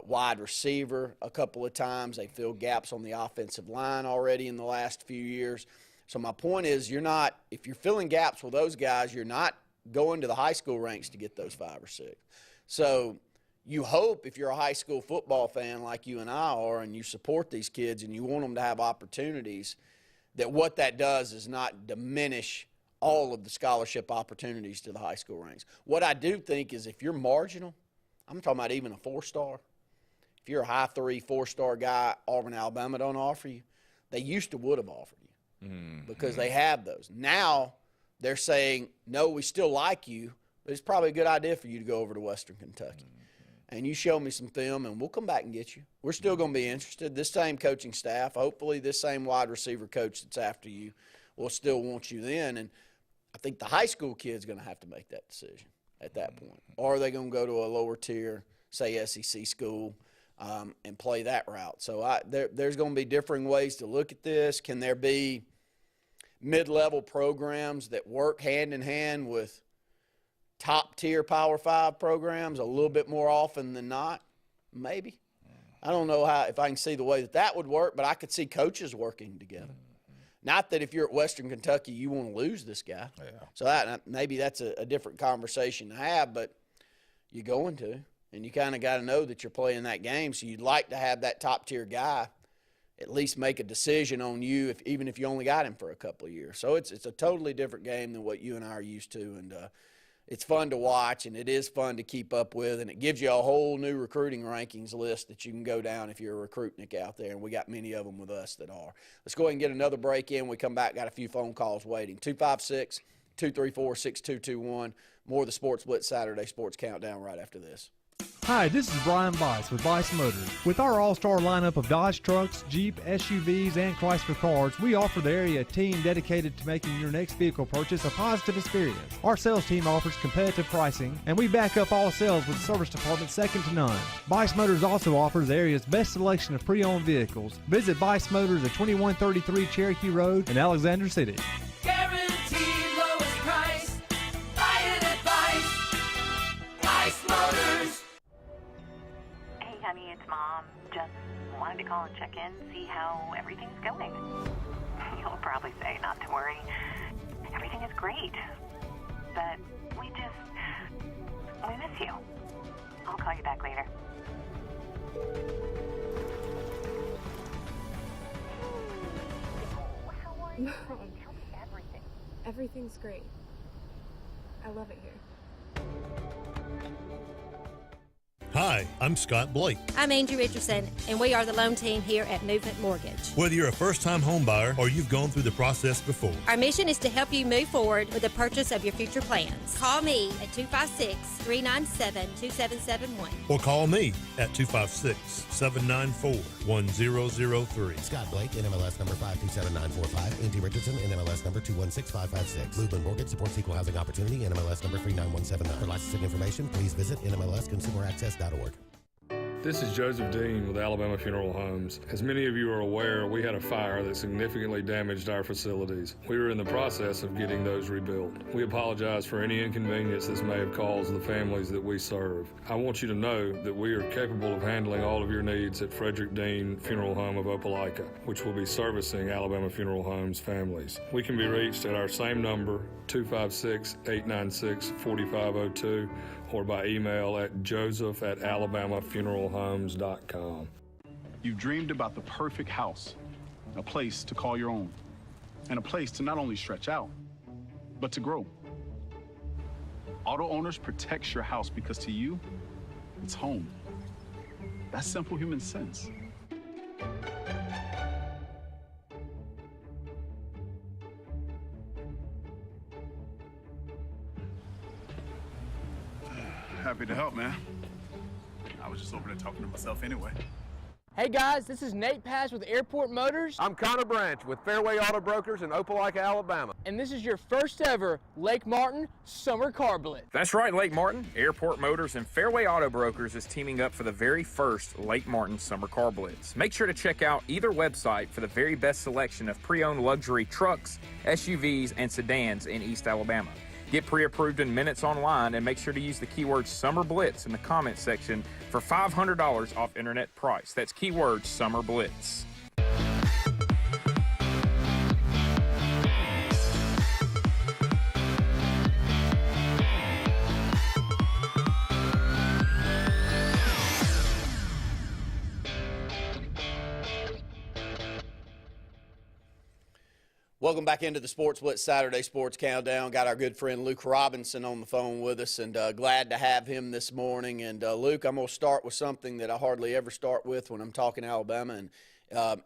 wide receiver a couple of times. They filled gaps on the offensive line already in the last few years. So my point is, if you're filling gaps with those guys, you're not going to the high school ranks to get those 5 or 6. So you hope, if you're a high school football fan like you and I are, and you support these kids and you want them to have opportunities, that what that does is not diminish all of the scholarship opportunities to the high school ranks. What I do think is, if you're marginal, I'm talking about even a 4-star, if you're a high 3, 4-star guy Auburn, Alabama don't offer you, they used to would have offered you because they have those. Now they're saying, no, we still like you, but it's probably a good idea for you to go over to Western Kentucky. And you show me some film, and we'll come back and get you. We're still going to be interested. This same coaching staff, hopefully this same wide receiver coach that's after you will still want you then. And I think the high school kid's going to have to make that decision at that point. Or are they going to go to a lower tier, say SEC school, and play that route? So there's going to be differing ways to look at this. Can there be mid-level programs that work hand-in-hand with top-tier Power 5 programs a little bit more often than not? Maybe. I don't know if I can see the way that would work, but I could see coaches working together. Not that if you're at Western Kentucky, you want to lose this guy. Yeah. So maybe that's a different conversation to have, but you're going to. And you kind of got to know that you're playing that game, so you'd like to have that top-tier guy at least make a decision on you, even if you only got him for a couple of years. So it's a totally different game than what you and I are used to, and it's fun to watch, and it is fun to keep up with, and it gives you a whole new recruiting rankings list that you can go down if you're a recruitnik out there, and we got many of them with us that are. Let's go ahead and get another break in. We come back, got a few phone calls waiting. 256-234-6221. More of the Sports Blitz Saturday Sports Countdown right after this. Hi, this is Brian Bice with Bice Motors. With our all-star lineup of Dodge trucks, Jeep, SUVs, and Chrysler cars, we offer the area team dedicated to making your next vehicle purchase a positive experience. Our sales team offers competitive pricing, and we back up all sales with a service department second to none. Bice Motors also offers the area's best selection of pre-owned vehicles. Visit Bice Motors at 2133 Cherokee Road in Alexander City. Guaranteed lowest price. Buy it at Bice Motors. Hey, honey, it's Mom. Just wanted to call and check in, see how everything's going. You'll probably say not to worry. Everything is great. But we miss you. I'll call you back later. How are you? Tell me everything. Everything's great. I love it here. Hi, I'm Scott Blake. I'm Angie Richardson, and we are the loan team here at Movement Mortgage. Whether you're a first-time home buyer or you've gone through the process before, Our mission is to help you move forward with the purchase of your future plans. Call me at 256-397-2771. or call me at 256-794-1003. Scott Blake, NMLS number 527945. Angie Richardson, NMLS number 216556. Movement Mortgage supports equal housing opportunity, NMLS number 39179. For licensing information, please visit NMLSConsumerAccess.org. This is Joseph Dean with Alabama Funeral Homes. As many of you are aware, we had a fire that significantly damaged our facilities. We are in the process of getting those rebuilt. We apologize for any inconvenience this may have caused the families that we serve. I want you to know that we are capable of handling all of your needs at Frederick Dean Funeral Home of Opelika, which will be servicing Alabama Funeral Homes families. We can be reached at our same number, 256-896-4502, or by email at joseph@alabamafuneralhomes.com. You've dreamed about the perfect house, a place to call your own, and a place to not only stretch out, but to grow. Auto Owners protects your house because to you, it's home. That's simple human sense. Happy to help, man. I was just over there talking to myself anyway. Hey guys, this is Nate Paz with Airport Motors. I'm Connor Branch with Fairway Auto Brokers in Opelika, Alabama. And this is your first ever Lake Martin Summer Car Blitz. That's right, Lake Martin. Airport Motors and Fairway Auto Brokers is teaming up for the very first Lake Martin Summer Car Blitz. Make sure to check out either website for the very best selection of pre-owned luxury trucks, SUVs, and sedans in East Alabama. Get pre-approved in minutes online and make sure to use the keyword Summer Blitz in the comments section for $500 off internet price. That's keyword Summer Blitz. Welcome back into the Sports Blitz Saturday Sports Countdown. Got our good friend Luke Robinson on the phone with us, and glad to have him this morning. And Luke, I'm going to start with something that I hardly ever start with when I'm talking Alabama, and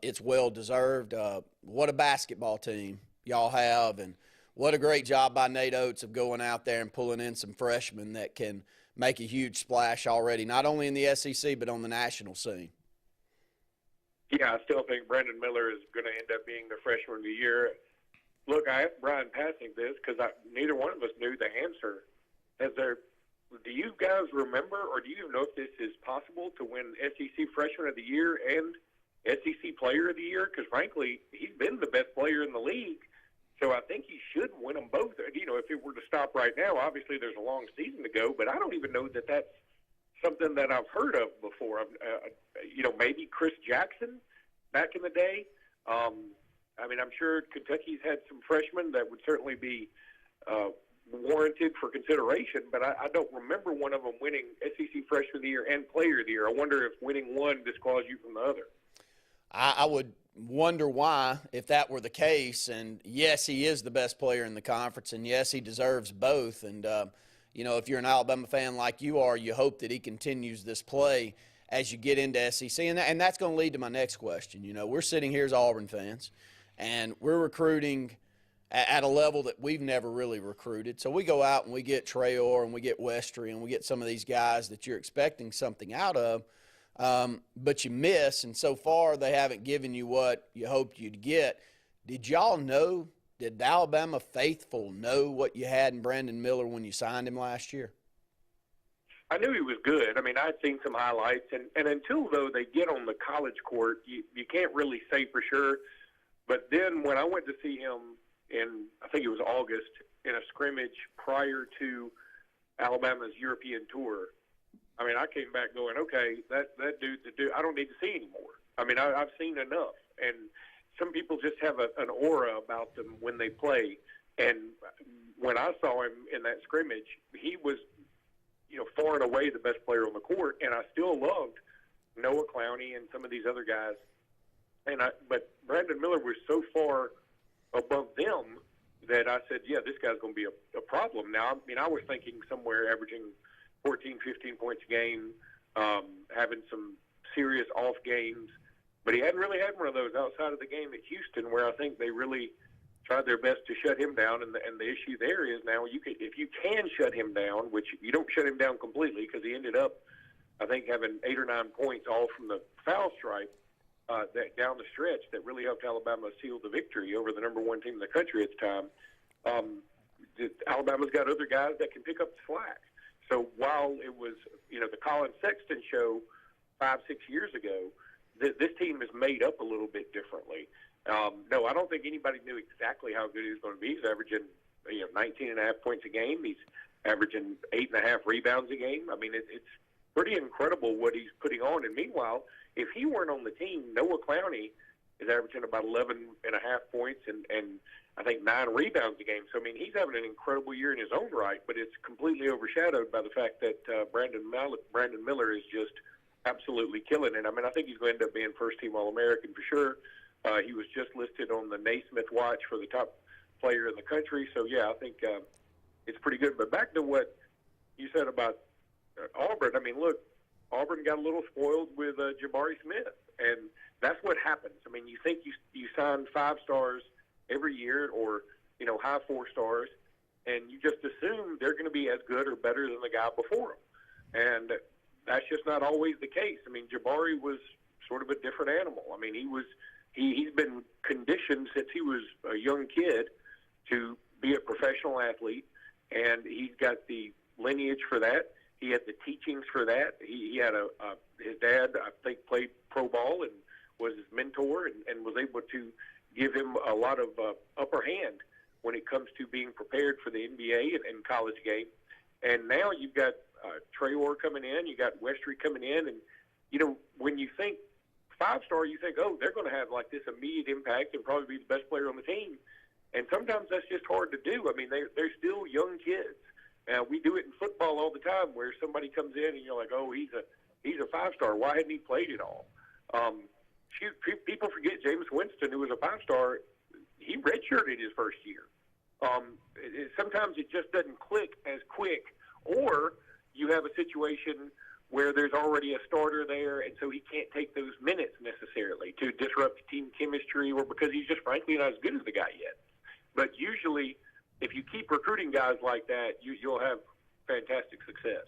it's well-deserved. What a basketball team y'all have, and what a great job by Nate Oates of going out there and pulling in some freshmen that can make a huge splash already, not only in the SEC but on the national scene. Yeah, I still think Brandon Miller is going to end up being the freshman of the year. Look, I asked Brian Passing this because neither one of us knew the answer. Do you guys remember, or do you know if this is possible to win SEC Freshman of the Year and SEC Player of the Year? Because, frankly, he's been the best player in the league, so I think he should win them both. You know, if it were to stop right now, obviously there's a long season to go, but I don't even know that that's something that I've heard of before. Maybe Chris Jackson back in the day. I mean, I'm sure Kentucky's had some freshmen that would certainly be warranted for consideration, but I don't remember one of them winning SEC Freshman of the Year and Player of the Year. I wonder if winning one disqualifies you from the other. I would wonder why, if that were the case. And yes, he is the best player in the conference, and yes, he deserves both. And if you're an Alabama fan like you are, you hope that he continues this play as you get into SEC. And that's going to lead to my next question. We're sitting here as Auburn fans, and we're recruiting at a level that we've never really recruited. So we go out and we get Traore and we get Westry and we get some of these guys that you're expecting something out of, but you miss. And so far they haven't given you what you hoped you'd get. Did y'all know, did the Alabama faithful know what you had in Brandon Miller when you signed him last year? I knew he was good. I mean, I'd seen some highlights. And until, though, they get on the college court, you can't really say for sure. But then when I went to see him I think it was August, in a scrimmage prior to Alabama's European tour, I mean, I came back going, okay, that dude's a dude I don't need to see anymore. I mean, I've seen enough. And some people just have an aura about them when they play. And when I saw him in that scrimmage, he was, far and away the best player on the court. And I still loved Noah Clowney and some of these other guys. But Brandon Miller was so far above them that I said, yeah, this guy's going to be a problem. Now, I mean, I was thinking somewhere averaging 14, 15 points a game, having some serious off games. But he hadn't really had one of those outside of the game at Houston, where I think they really tried their best to shut him down. And the issue there is now if you can shut him down, which you don't shut him down completely, because he ended up, I think, having 8 or 9 points all from the foul stripe, that down the stretch that really helped Alabama seal the victory over the number 1 team in the country at the time. Alabama's got other guys that can pick up the slack. So while it was, the Colin Sexton show 5-6 years ago, this team is made up a little bit differently. No, I don't think anybody knew exactly how good he was going to be. He's averaging 19.5 points a game. He's averaging 8.5 rebounds a game. I mean, it's pretty incredible what he's putting on. And meanwhile, if he weren't on the team, Noah Clowney is averaging about 11.5 points and I think 9 rebounds a game. So, I mean, he's having an incredible year in his own right, but it's completely overshadowed by the fact that Brandon Miller is just absolutely killing it. I mean, I think he's going to end up being first-team All-American for sure. He was just listed on the Naismith watch for the top player in the country. So, yeah, I think it's pretty good. But back to what you said about Auburn, I mean, look, Auburn got a little spoiled with Jabari Smith, and that's what happens. I mean, you think you sign 5 stars every year or, high 4 stars, and you just assume they're going to be as good or better than the guy before them. And that's just not always the case. I mean, Jabari was sort of a different animal. I mean, he's been conditioned since he was a young kid to be a professional athlete, and he's got the lineage for that. He had the teachings for that. He had his dad, I think, played pro ball and was his mentor and was able to give him a lot of upper hand when it comes to being prepared for the NBA and college game. And now you've got Traore coming in, you got Westry coming in, and, when you think 5-star, you think, oh, they're going to have like this immediate impact and probably be the best player on the team. And sometimes that's just hard to do. I mean, they're still young kids. We do it in football all the time where somebody comes in and you're like, oh, he's a 5-star. Why hadn't he played at all? People forget Jameis Winston, who was a 5-star. He redshirted his first year. Sometimes it just doesn't click as quick, or you have a situation where there's already a starter there, and so he can't take those minutes necessarily to disrupt team chemistry, or because he's just frankly not as good as the guy yet. But usually, if you keep recruiting guys like that, you'll have fantastic success.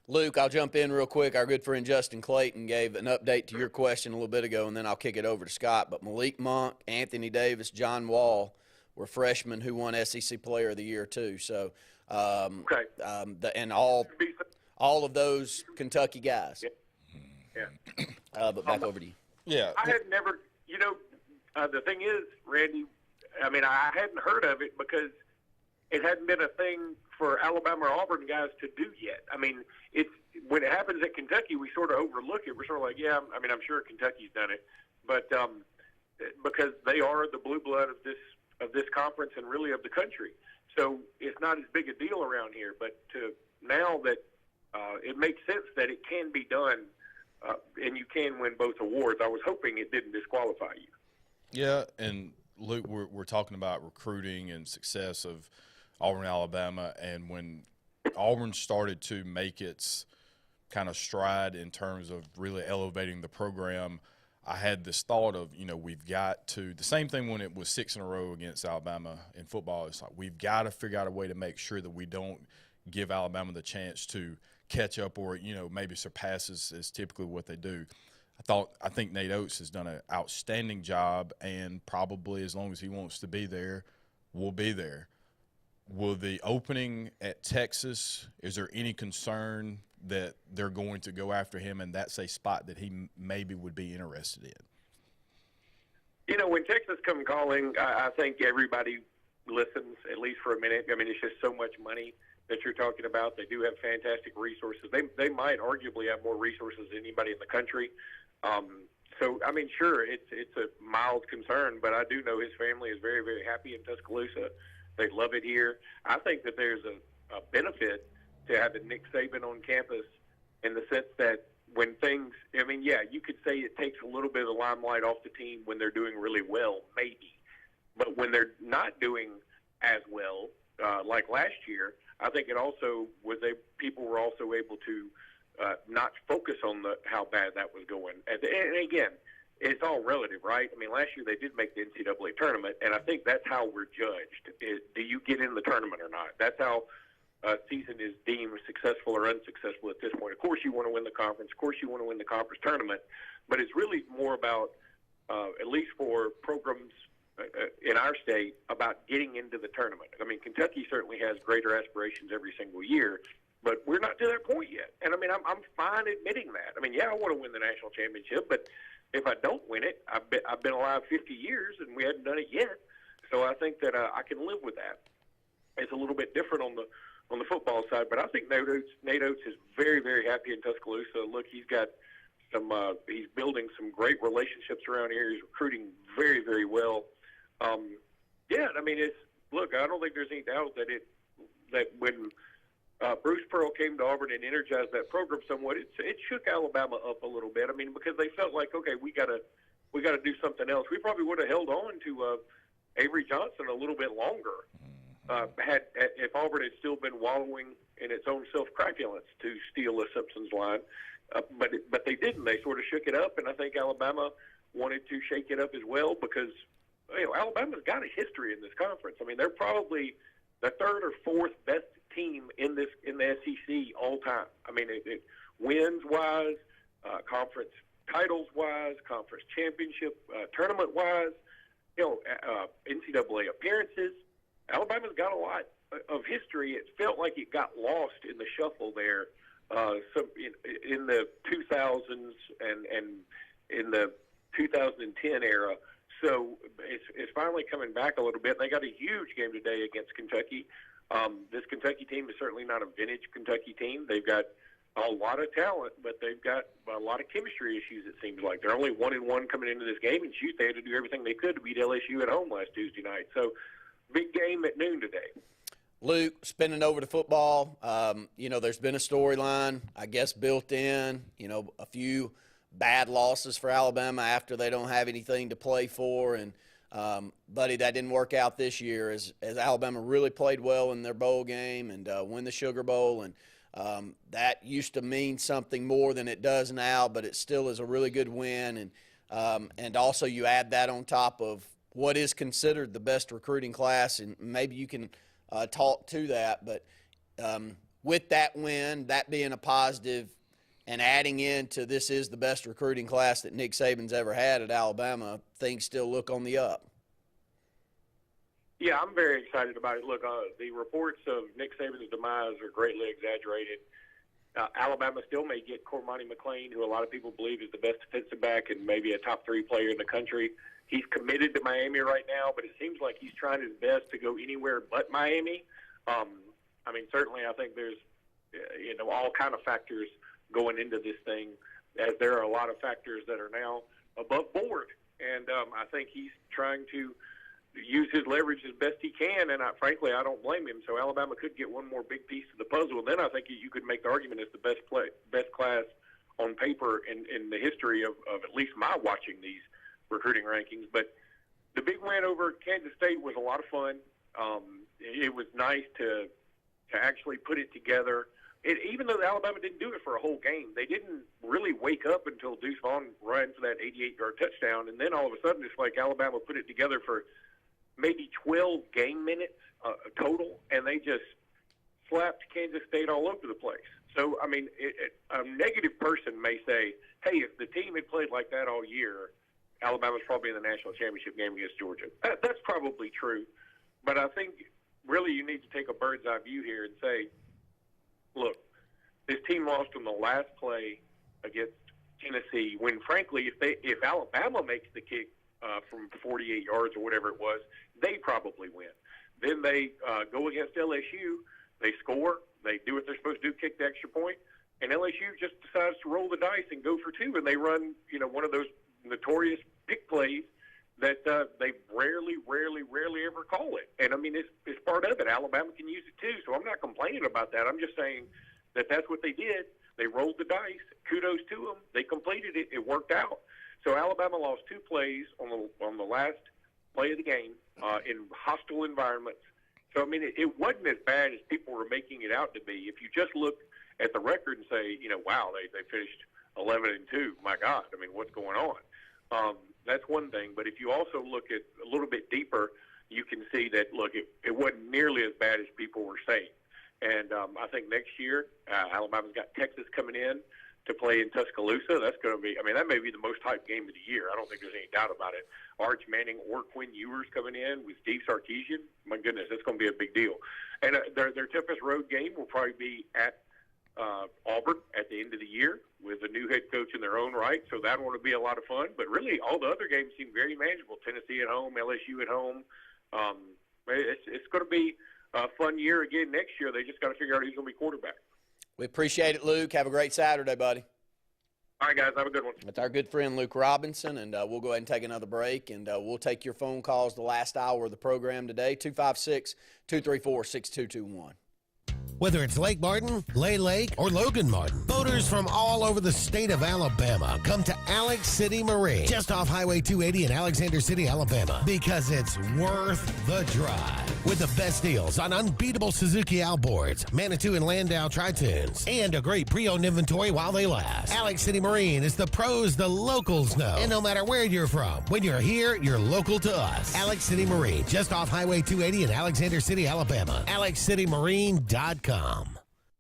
Luke, I'll jump in real quick. Our good friend Justin Clayton gave an update to your question a little bit ago, and then I'll kick it over to Scott. But Malik Monk, Anthony Davis, John Wall were freshmen who won SEC Player of the Year too. So, and all of those Kentucky guys. Yeah. But back over to you. Yeah. I had never, the thing is, Randy, I mean, I hadn't heard of it because it hadn't been a thing for Alabama or Auburn guys to do yet. I mean, it's when it happens at Kentucky, we sort of overlook it. We're sort of like, yeah, I mean, I'm sure Kentucky's done it, but because they are the blue blood of this conference and really of the country, so it's not as big a deal around here. But now that it makes sense that it can be done, and you can win both awards. I was hoping it didn't disqualify you. Yeah, and Luke, we're talking about recruiting and success of Auburn, Alabama, and when Auburn started to make its kind of stride in terms of really elevating the program, I had this thought of, we've got to – the same thing when it was 6 in a row against Alabama in football. It's like we've got to figure out a way to make sure that we don't give Alabama the chance to catch up or, maybe surpass is typically what they do. I think Nate Oates has done an outstanding job, and probably as long as he wants to be there, will be there. Will the opening at Texas, is there any concern that they're going to go after him and that's a spot that he maybe would be interested in? When Texas come calling, I think everybody listens, at least for a minute. I mean, it's just so much money that you're talking about. They do have fantastic resources. They might arguably have more resources than anybody in the country. So, I mean, sure, it's a mild concern, but I do know his family is very, very happy in Tuscaloosa. They love it here. I think that there's a benefit to having Nick Saban on campus in the sense that when things – I mean, yeah, you could say it takes a little bit of the limelight off the team when they're doing really well, maybe. But when they're not doing as well, like last year, I think it also was people were also able to not focus on how bad that was going. And again, it's all relative, right? I mean, last year they did make the NCAA tournament, and I think that's how we're judged. Do you get in the tournament or not? That's how a season is deemed successful or unsuccessful at this point. Of course you want to win the conference. Of course you want to win the conference tournament. But it's really more about, at least for programs in our state, about getting into the tournament. I mean, Kentucky certainly has greater aspirations every single year, but we're not to that point yet. And, I mean, I'm fine admitting that. I mean, yeah, I want to win the national championship, but if I don't win it, I've been alive 50 years, and we hadn't done it yet. So I think that I can live with that. It's a little bit different on the football side, but I think Nate Oates is very, very happy in Tuscaloosa. Look, he's got he's building some great relationships around here. He's recruiting very, very well. Yeah, I mean, I don't think there's any doubt that when Bruce Pearl came to Auburn and energized that program somewhat, it shook Alabama up a little bit. I mean, because they felt like, okay, we got to do something else. We probably would have held on to Avery Johnson a little bit longer if Auburn had still been wallowing in its own self-crapulence, to steal a Simpsons line. But they didn't. They sort of shook it up, and I think Alabama wanted to shake it up as well because Alabama's got a history in this conference. I mean, they're probably the third or fourth best team in the SEC all time. I mean, wins-wise, conference titles-wise, conference championship tournament-wise, NCAA appearances. Alabama's got a lot of history. It felt like it got lost in the shuffle there in the 2000s and in the 2010 era. So it's finally coming back a little bit. They got a huge game today against Kentucky. This Kentucky team is certainly not a vintage Kentucky team. They've got a lot of talent, but they've got a lot of chemistry issues, it seems like. They're only 1-1 coming into this game, and they had to do everything they could to beat LSU at home last Tuesday night. So big game at noon today. Luke, spinning over to football, there's been a storyline, I guess, built in, a few bad losses for Alabama after they don't have anything to play for. And, buddy, that didn't work out this year as Alabama really played well in their bowl game and win the Sugar Bowl. And that used to mean something more than it does now, but it still is a really good win. And also you add that on top of what is considered the best recruiting class, and maybe you can talk to that. But with that win, that being a positive, and adding into this is the best recruiting class that Nick Saban's ever had at Alabama, things still look on the up. Yeah, I'm very excited about it. Look, the reports of Nick Saban's demise are greatly exaggerated. Alabama still may get Cormani McClain, who a lot of people believe is the best defensive back and maybe a top 3 player in the country. He's committed to Miami right now, but it seems like he's trying his best to go anywhere but Miami. I mean, certainly I think there's, all kind of factors going into this thing, as there are a lot of factors that are now above board. And I think he's trying to use his leverage as best he can, and frankly, I don't blame him. So Alabama could get one more big piece of the puzzle, and then I think you could make the argument it's the best class on paper in the history of at least my watching these recruiting rankings. But the big win over Kansas State was a lot of fun. It was nice to actually put it together. Even though Alabama didn't do it for a whole game, they didn't really wake up until Deuce Vaughn ran for that 88-yard touchdown, and then all of a sudden it's like Alabama put it together for maybe 12 game minutes total, and they just slapped Kansas State all over the place. So, I mean, a negative person may say, hey, if the team had played like that all year, Alabama's probably in the national championship game against Georgia. That's probably true. But I think really you need to take a bird's-eye view here and say, look, this team lost on the last play against Tennessee when, frankly, if Alabama makes the kick from 48 yards or whatever it was, they probably win. Then they go against LSU, they score, they do what they're supposed to do, kick the extra point, and LSU just decides to roll the dice and go for 2, and they run, one of those notorious pick plays that they rarely ever call it. And, I mean, it's part of it. Alabama can use it too, so I'm not complaining about that. I'm just saying that that's what they did. They rolled the dice. Kudos to them. They completed it. It worked out. So Alabama lost 2 plays on the last play of the game in hostile environments. So, I mean, it wasn't as bad as people were making it out to be. If you just look at the record and say, wow, they finished 11-2. My God, I mean, what's going on? That's one thing. But if you also look at a little bit deeper, you can see that, look, it wasn't nearly as bad as people were saying. And I think next year, Alabama's got Texas coming in to play in Tuscaloosa. That's going to be, I mean, that may be the most hyped game of the year. I don't think there's any doubt about it. Arch Manning or Quinn Ewers coming in with Steve Sarkisian. My goodness, that's going to be a big deal. And their toughest road game will probably be at Auburn at the end of the year with a new head coach in their own right. So that will be a lot of fun. But really, all the other games seem very manageable. Tennessee at home, LSU at home. It's going to be a fun year again next year. They just got to figure out who's going to be quarterback. We appreciate it, Luke. Have a great Saturday, buddy. All right, guys. Have a good one. With our good friend Luke Robinson, and we'll go ahead and take another break, and we'll take your phone calls the last hour of the program today, 256-234-6221. Whether it's Lake Martin, Lay Lake, or Logan Martin, boaters from all over the state of Alabama come to Alex City Marine, just off Highway 280 in Alexander City, Alabama, because it's worth the drive. With the best deals on unbeatable Suzuki outboards, Manitou and Landau tri-tunes, and a great pre-owned inventory while they last. Alex City Marine is the pros the locals know. And no matter where you're from, when you're here, you're local to us. Alex City Marine, just off Highway 280 in Alexander City, Alabama. AlexCityMarine.com.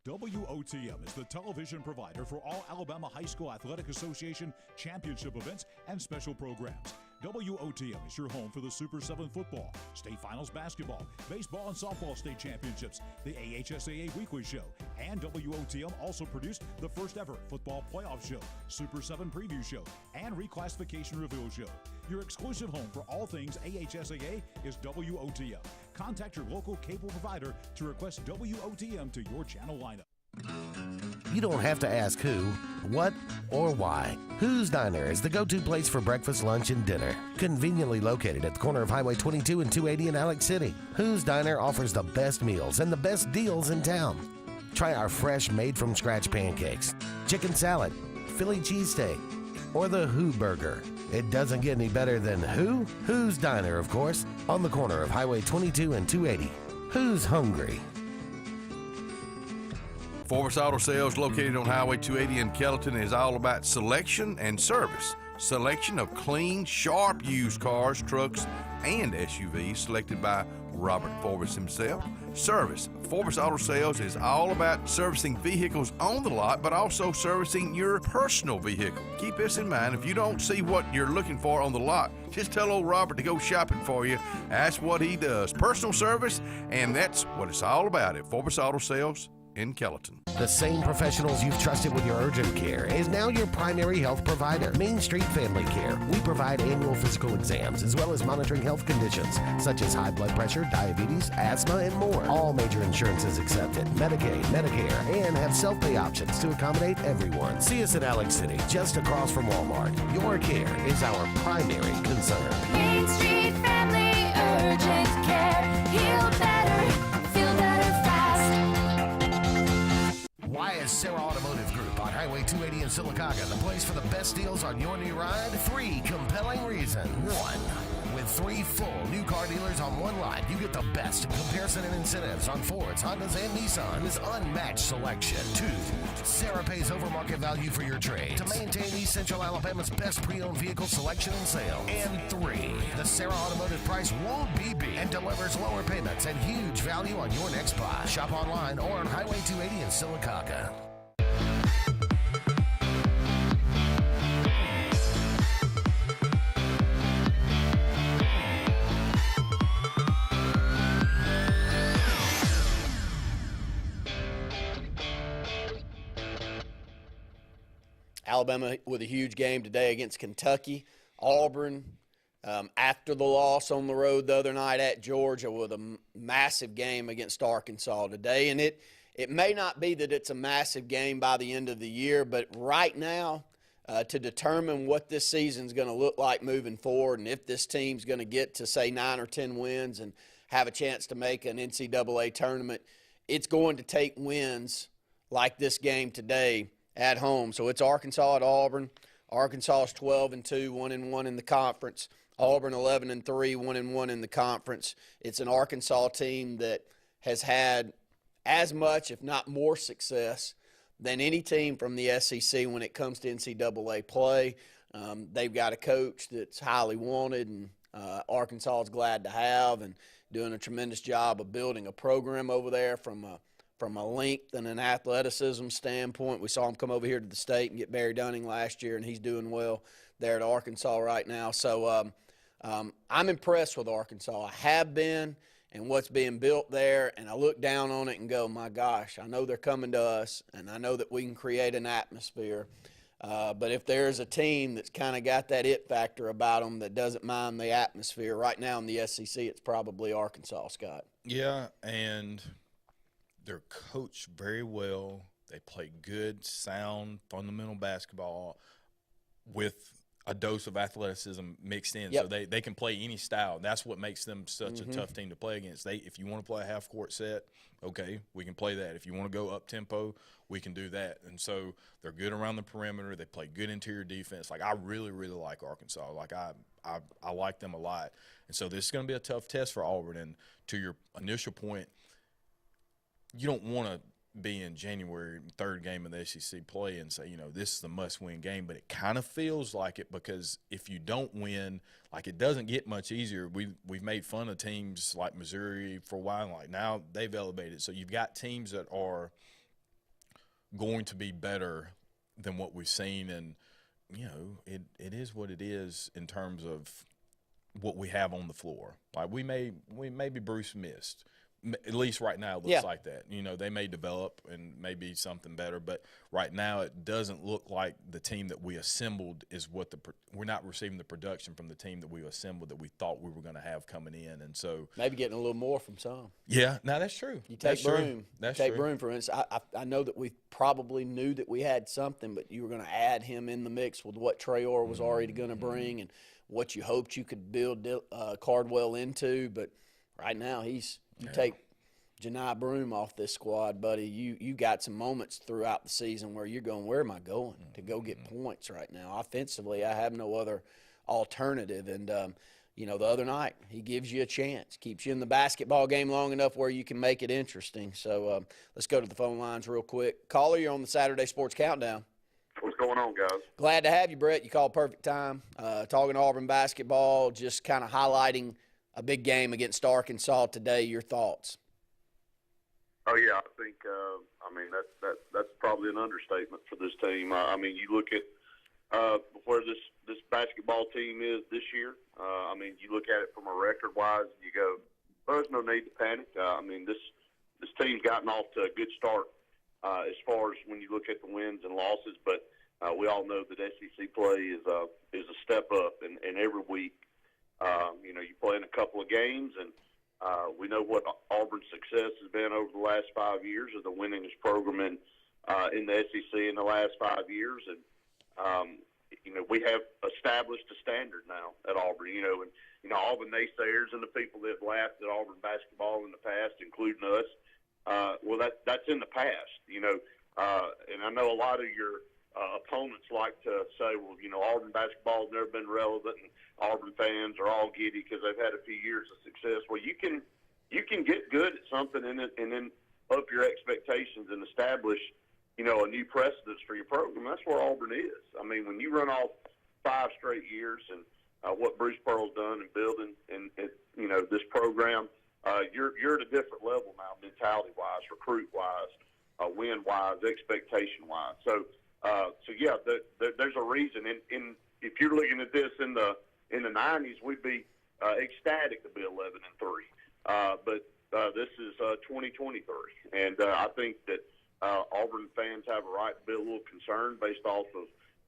WOTM is the television provider for all Alabama High School Athletic Association championship events and special programs. WOTM is your home for the Super 7 football, state finals basketball, baseball and softball state championships, the AHSAA Weekly Show, and WOTM also produced the first ever football playoff show, Super 7 preview show, and reclassification reveal show. Your exclusive home for all things AHSAA is WOTM. Contact your local cable provider to request WOTM to your channel lineup. You don't have to ask who, what, or why. Who's Diner is the go-to place for breakfast, lunch, and dinner. Conveniently located at the corner of Highway 22 and 280 in Alex City, Who's Diner offers the best meals and the best deals in town. Try our fresh, made-from-scratch pancakes, chicken salad, Philly cheesesteak, or the Who Burger. It doesn't get any better than who? Who's Diner, of course, on the corner of Highway 22 and 280. Who's hungry? Sportz Auto Sales, located on Highway 280 in Kellyton, is all about selection and service. Selection of clean, sharp used cars, trucks, and SUVs selected by Robert Forbes himself. Service. Sportz Auto Sales is all about servicing vehicles on the lot, but also servicing your personal vehicle. Keep this in mind. If you don't see what you're looking for on the lot, just tell old Robert to go shopping for you. That's what he does. Personal service, and that's what it's all about at Sportz Auto Sales in Kellyton. The same professionals you've trusted with your urgent care is now your primary health provider. Main Street Family Care. We provide annual physical exams as well as monitoring health conditions such as high blood pressure, diabetes, asthma, and more. All major insurances accepted, Medicaid, Medicare, and have self-pay options to accommodate everyone. See us in Alex City, just across from Walmart. Your care is our primary concern. Main Street Family Urgent Care. Heal better, feel better fast. Why is Sarah Automotive Group on Highway 280 in Sylacauga the place for the best deals on your new ride? 3 compelling reasons. 1. With 3 full new car dealers on one lot, you get the best in comparison and incentives on Fords, Hondas, and Nissans. Unmatched selection. 2. Sarah pays over market value for your trade to maintain East Central Alabama's best pre-owned vehicle selection and sale. And 3. The Sarah Automotive price won't be beat and delivers lower payments and huge value on your next buy. Shop online or on Highway 280 in Sylacauga. Alabama with a huge game today against Kentucky. Auburn, after the loss on the road the other night at Georgia, with a massive game against Arkansas today. And it may not be that it's a massive game by the end of the year, but right now, to determine what this season's going to look like moving forward and if this team's going to get to, say, 9 or 10 wins and have a chance to make an NCAA tournament, it's going to take wins like this game today at home. So it's Arkansas at Auburn. Arkansas is 12-2, 1-1 in the conference. Auburn 11-3, 1-1 in the conference. It's an Arkansas team that has had as much, if not more, success than any team from the SEC when it comes to NCAA play. They've got a coach that's highly wanted, and Arkansas is glad to have, and doing a tremendous job of building a program over there from a length and an athleticism standpoint. We saw him come over here to the state and get Barry Dunning last year, and he's doing well there at Arkansas right now. So I'm impressed with Arkansas. I have been, and what's being built there, and I look down on it and go, my gosh, I know they're coming to us, and I know that we can create an atmosphere. But if there's a team that's kind of got that it factor about them that doesn't mind the atmosphere, right now in the SEC, it's probably Arkansas, Scott. Yeah, and they're coached very well. They play good, sound, fundamental basketball with a dose of athleticism mixed in. Yep. So they can play any style. That's what makes them such a tough team to play against. If you want to play a half-court set, okay, we can play that. If you want to go up-tempo, we can do that. And so they're good around the perimeter. They play good interior defense. Like, I really, really like Arkansas. Like, I like them a lot. And so this is going to be a tough test for Auburn. And to your initial point, you don't want to be in January, third game of the SEC play, and say, this is the must-win game. But it kind of feels like it, because if you don't win, like, it doesn't get much easier. We've made fun of teams like Missouri for a while. Like, now they've elevated. So you've got teams that are going to be better than what we've seen. And, it is what it is in terms of what we have on the floor. Like, maybe Bruce missed. At least right now it looks like that. They may develop and maybe something better, but right now it doesn't look like the team that we assembled is what we're not receiving the production from the team that we assembled that we thought we were going to have coming in. And so maybe getting a little more from some. Yeah, no, that's true. You take Broome. That's take true. Broome, for instance. I know that we probably knew that we had something, but you were going to add him in the mix with what Traore was already going to bring and what you hoped you could build Cardwell into. But right now you take Janai Broome off this squad, buddy. You got some moments throughout the season where you're going, where am I going to go get points right now? Offensively, I have no other alternative. And, the other night, he gives you a chance, keeps you in the basketball game long enough where you can make it interesting. So let's go to the phone lines real quick. Caller, you're on the Saturday Sports Countdown. What's going on, guys? Glad to have you, Brett. You called perfect time. Talking Auburn basketball, just kind of highlighting a big game against Arkansas today. Your thoughts? Oh yeah, I think that's probably an understatement for this team. You look at where this basketball team is this year. You look at it from a record wise, and you go, well, there's no need to panic. This team's gotten off to a good start as far as when you look at the wins and losses. But we all know that SEC play is a step up, and every week, you play in a couple of games, and we know what Auburn's success has been over the last 5 years of the winningest program in the SEC in the last 5 years, and we have established a standard now at Auburn. And all the naysayers and the people that have laughed at Auburn basketball in the past, including us, well, that's in the past. And I know a lot of your opponents like to say, well, Auburn basketball has never been relevant, and Auburn fans are all giddy because they've had a few years of success. Well, you can get good at something and then up your expectations and establish, a new precedence for your program. That's where Auburn is. I mean, when you run off 5 straight years and what Bruce Pearl's done in building and this program, you're at a different level now, mentality-wise, recruit-wise, win-wise, expectation-wise. So yeah, there's a reason. And if you're looking at this in the 90s, we'd be ecstatic to be 11-3. But this is 2023, and I think that Auburn fans have a right to be a little concerned based off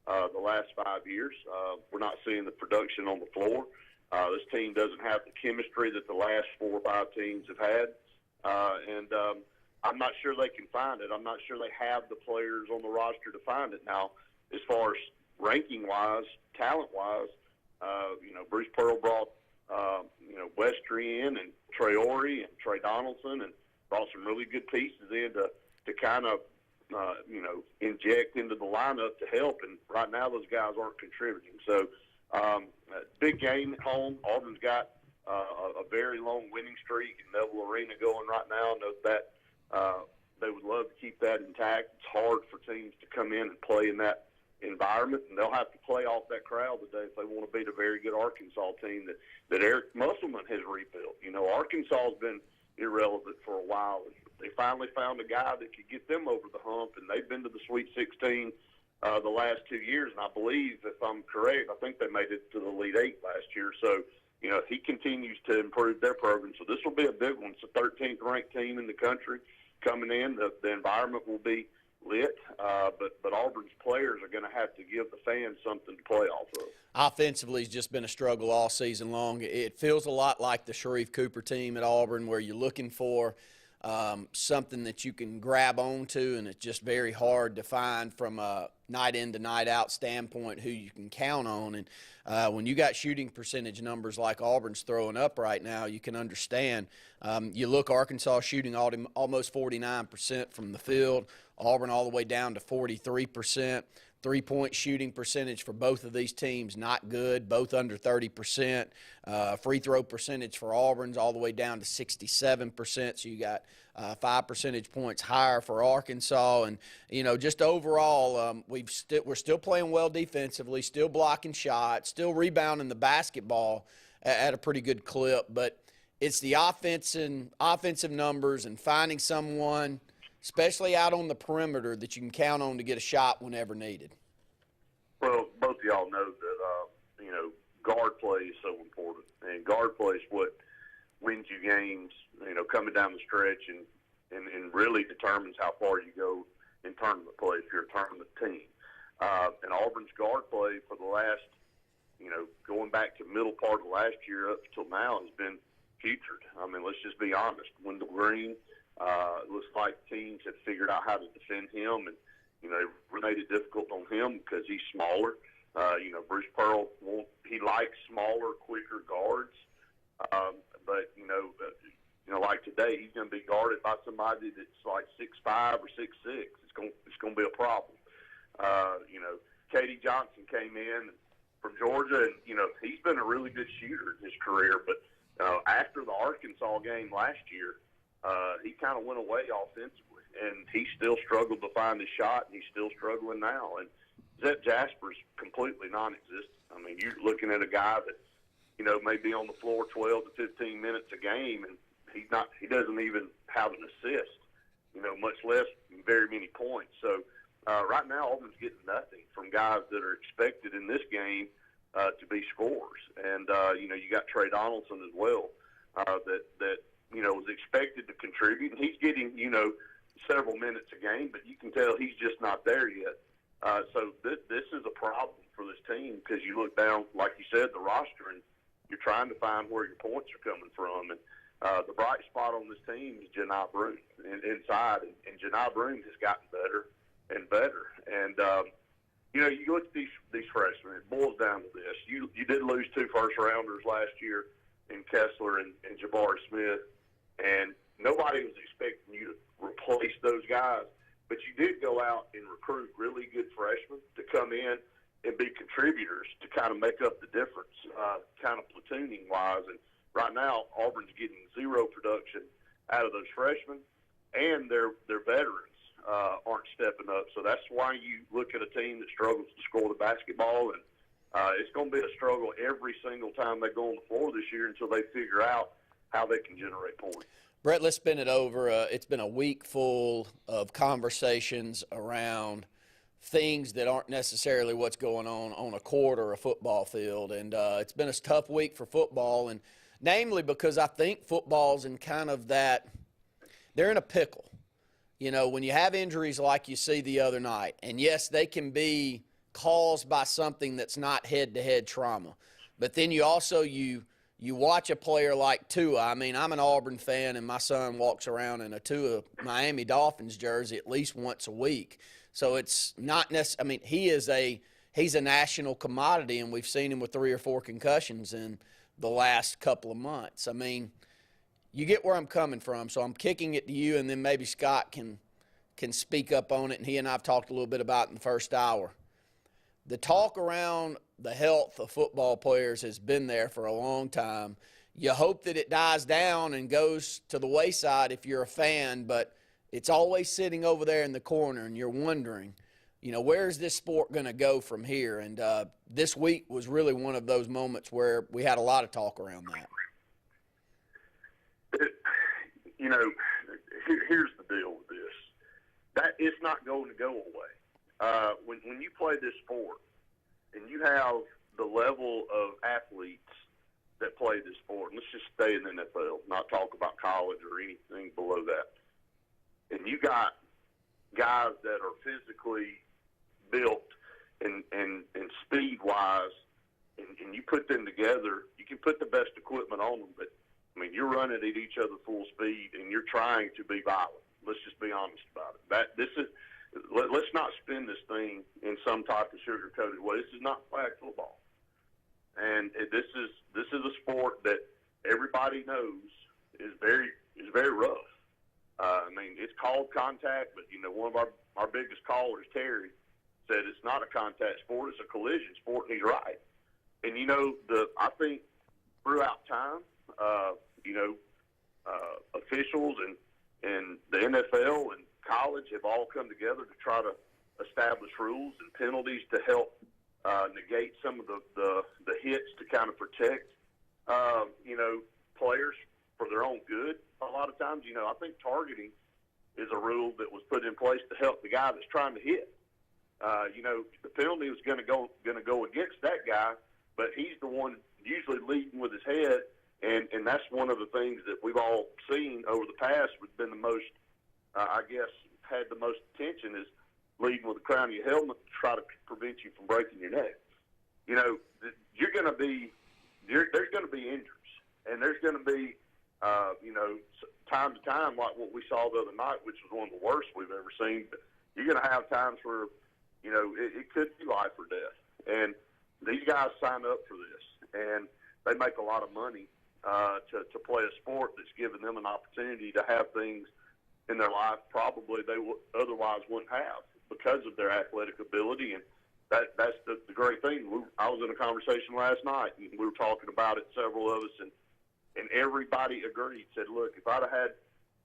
of the last 5 years. We're not seeing the production on the floor. This team doesn't have the chemistry that the last 4 or 5 teams have had, and I'm not sure they can find it. I'm not sure they have the players on the roster to find it. Now, as far as ranking-wise, talent-wise, Bruce Pearl brought, Westry in and Traore and Trey Donaldson and brought some really good pieces in to kind of, inject into the lineup to help. And right now those guys aren't contributing. So big game at home. Auburn's got a very long winning streak in Neville Arena going right now. I know that they would love to keep that intact. It's hard for teams to come in and play in that environment, and they'll have to play off that crowd today if they want to beat a very good Arkansas team that Eric Musselman has rebuilt. Arkansas has been irrelevant for a while. They finally found a guy that could get them over the hump, and they've been to the Sweet 16 the last 2 years. And I believe, if I'm correct, I think they made it to the Elite 8 last year. So, he continues to improve their program. So this will be a big one. It's the 13th ranked team in the country coming in. The environment will be lit, but Auburn's players are going to have to give the fans something to play off of. Offensively, it's just been a struggle all season long. It feels a lot like the Sharif Cooper team at Auburn, where you're looking for something that you can grab onto, and it's just very hard to find from a night in to night out standpoint who you can count on. And when you got shooting percentage numbers like Auburn's throwing up right now, you can understand. You look, Arkansas shooting almost 49% from the field, Auburn all the way down to 43%. Three-point shooting percentage for both of these teams, not good, both under 30%. Free throw percentage for Auburn's all the way down to 67%, so you got 5 percentage points higher for Arkansas. And, just overall, we're still playing well defensively, still blocking shots, still rebounding the basketball at a pretty good clip. But it's the offensive numbers and finding someone – especially out on the perimeter, that you can count on to get a shot whenever needed. Well, both of y'all know that, guard play is so important. And guard play is what wins you games, coming down the stretch and really determines how far you go in tournament play if you're a tournament team. And Auburn's guard play for the last, going back to middle part of last year up until now has been putrid. I mean, let's just be honest. Wendell Green, it looks like teams have figured out how to defend him, and they made it difficult on him because he's smaller. Bruce Pearl he likes smaller, quicker guards, but like today, he's going to be guarded by somebody that's like 6'5" or 6'6". It's going to be a problem. Katie Johnson came in from Georgia, and he's been a really good shooter in his career, but after the Arkansas game last year, he kind of went away offensively, and he still struggled to find his shot, and he's still struggling now. And Zep Jasper's completely non-existent. I mean, you're looking at a guy that, may be on the floor 12 to 15 minutes a game, and he doesn't even have an assist, much less very many points. So right now, Auburn's getting nothing from guys that are expected in this game to be scorers. And, you got Trey Donaldson as well that was expected to contribute, and he's getting, several minutes a game, but you can tell he's just not there yet. So this is a problem for this team because you look down, like you said, the roster, and you're trying to find where your points are coming from. And the bright spot on this team is Janai Broome inside, and Janai Broome has gotten better and better. And you look at these freshmen, it boils down to this. You did lose 2 first-rounders last year in Kessler and Jabari Smith, and nobody was expecting you to replace those guys. But you did go out and recruit really good freshmen to come in and be contributors to kind of make up the difference, kind of platooning-wise. And right now, Auburn's getting 0 production out of those freshmen, and their veterans aren't stepping up. So that's why you look at a team that struggles to score the basketball, and it's going to be a struggle every single time they go on the floor this year until they figure out how they can generate points. Brett, let's spin it over. It's been a week full of conversations around things that aren't necessarily what's going on a court or a football field. And it's been a tough week for football, and namely because I think football's in kind of that – they're in a pickle. When you have injuries like you see the other night, and yes, they can be caused by something that's not head-to-head trauma, but then you also you watch a player like Tua. I mean, I'm an Auburn fan, and my son walks around in a Tua Miami Dolphins jersey at least once a week. So it's not necessarily – I mean, he's a national commodity, and we've seen him with 3 or 4 concussions in the last couple of months. I mean, you get where I'm coming from. So I'm kicking it to you, and then maybe Scott can speak up on it, and he and I have talked a little bit about it in the first hour. The talk around the health of football players has been there for a long time. You hope that it dies down and goes to the wayside if you're a fan, but it's always sitting over there in the corner, and you're wondering, where's this sport going to go from here? And this week was really one of those moments where we had a lot of talk around that. Here's the deal with this. That it's not going to go away. When you play this sport and you have the level of athletes that play this sport, and let's just stay in the NFL, not talk about college or anything below that, and you got guys that are physically built and speed-wise, and you put them together, you can put the best equipment on them, but, I mean, you're running at each other full speed, and you're trying to be violent. Let's just be honest about it. Let's not spin this thing in some type of sugar-coated way. This is not flag football, and this is a sport that everybody knows is very rough. I mean, it's called contact, but one of our biggest callers, Terry, said it's not a contact sport; it's a collision sport, and he's right. And I think throughout time, officials and the NFL and college have all come together to try to establish rules and penalties to help negate some of the hits to kind of protect players for their own good. A lot of times, I think targeting is a rule that was put in place to help the guy that's trying to hit. The penalty was going to go against that guy, but he's the one usually leading with his head, and that's one of the things that we've all seen over the past. Has been the most, had the most attention is leading with the crown of your helmet to try to prevent you from breaking your neck. There's going to be injuries, and there's going to be time to time, like what we saw the other night, which was one of the worst we've ever seen. But you're going to have times where, it could be life or death. And these guys sign up for this, and they make a lot of money to play a sport that's given them an opportunity to have things in their life probably they otherwise wouldn't have because of their athletic ability. And that's the great thing. I was in a conversation last night, and we were talking about it, several of us, and everybody agreed, said, look, if I'd have had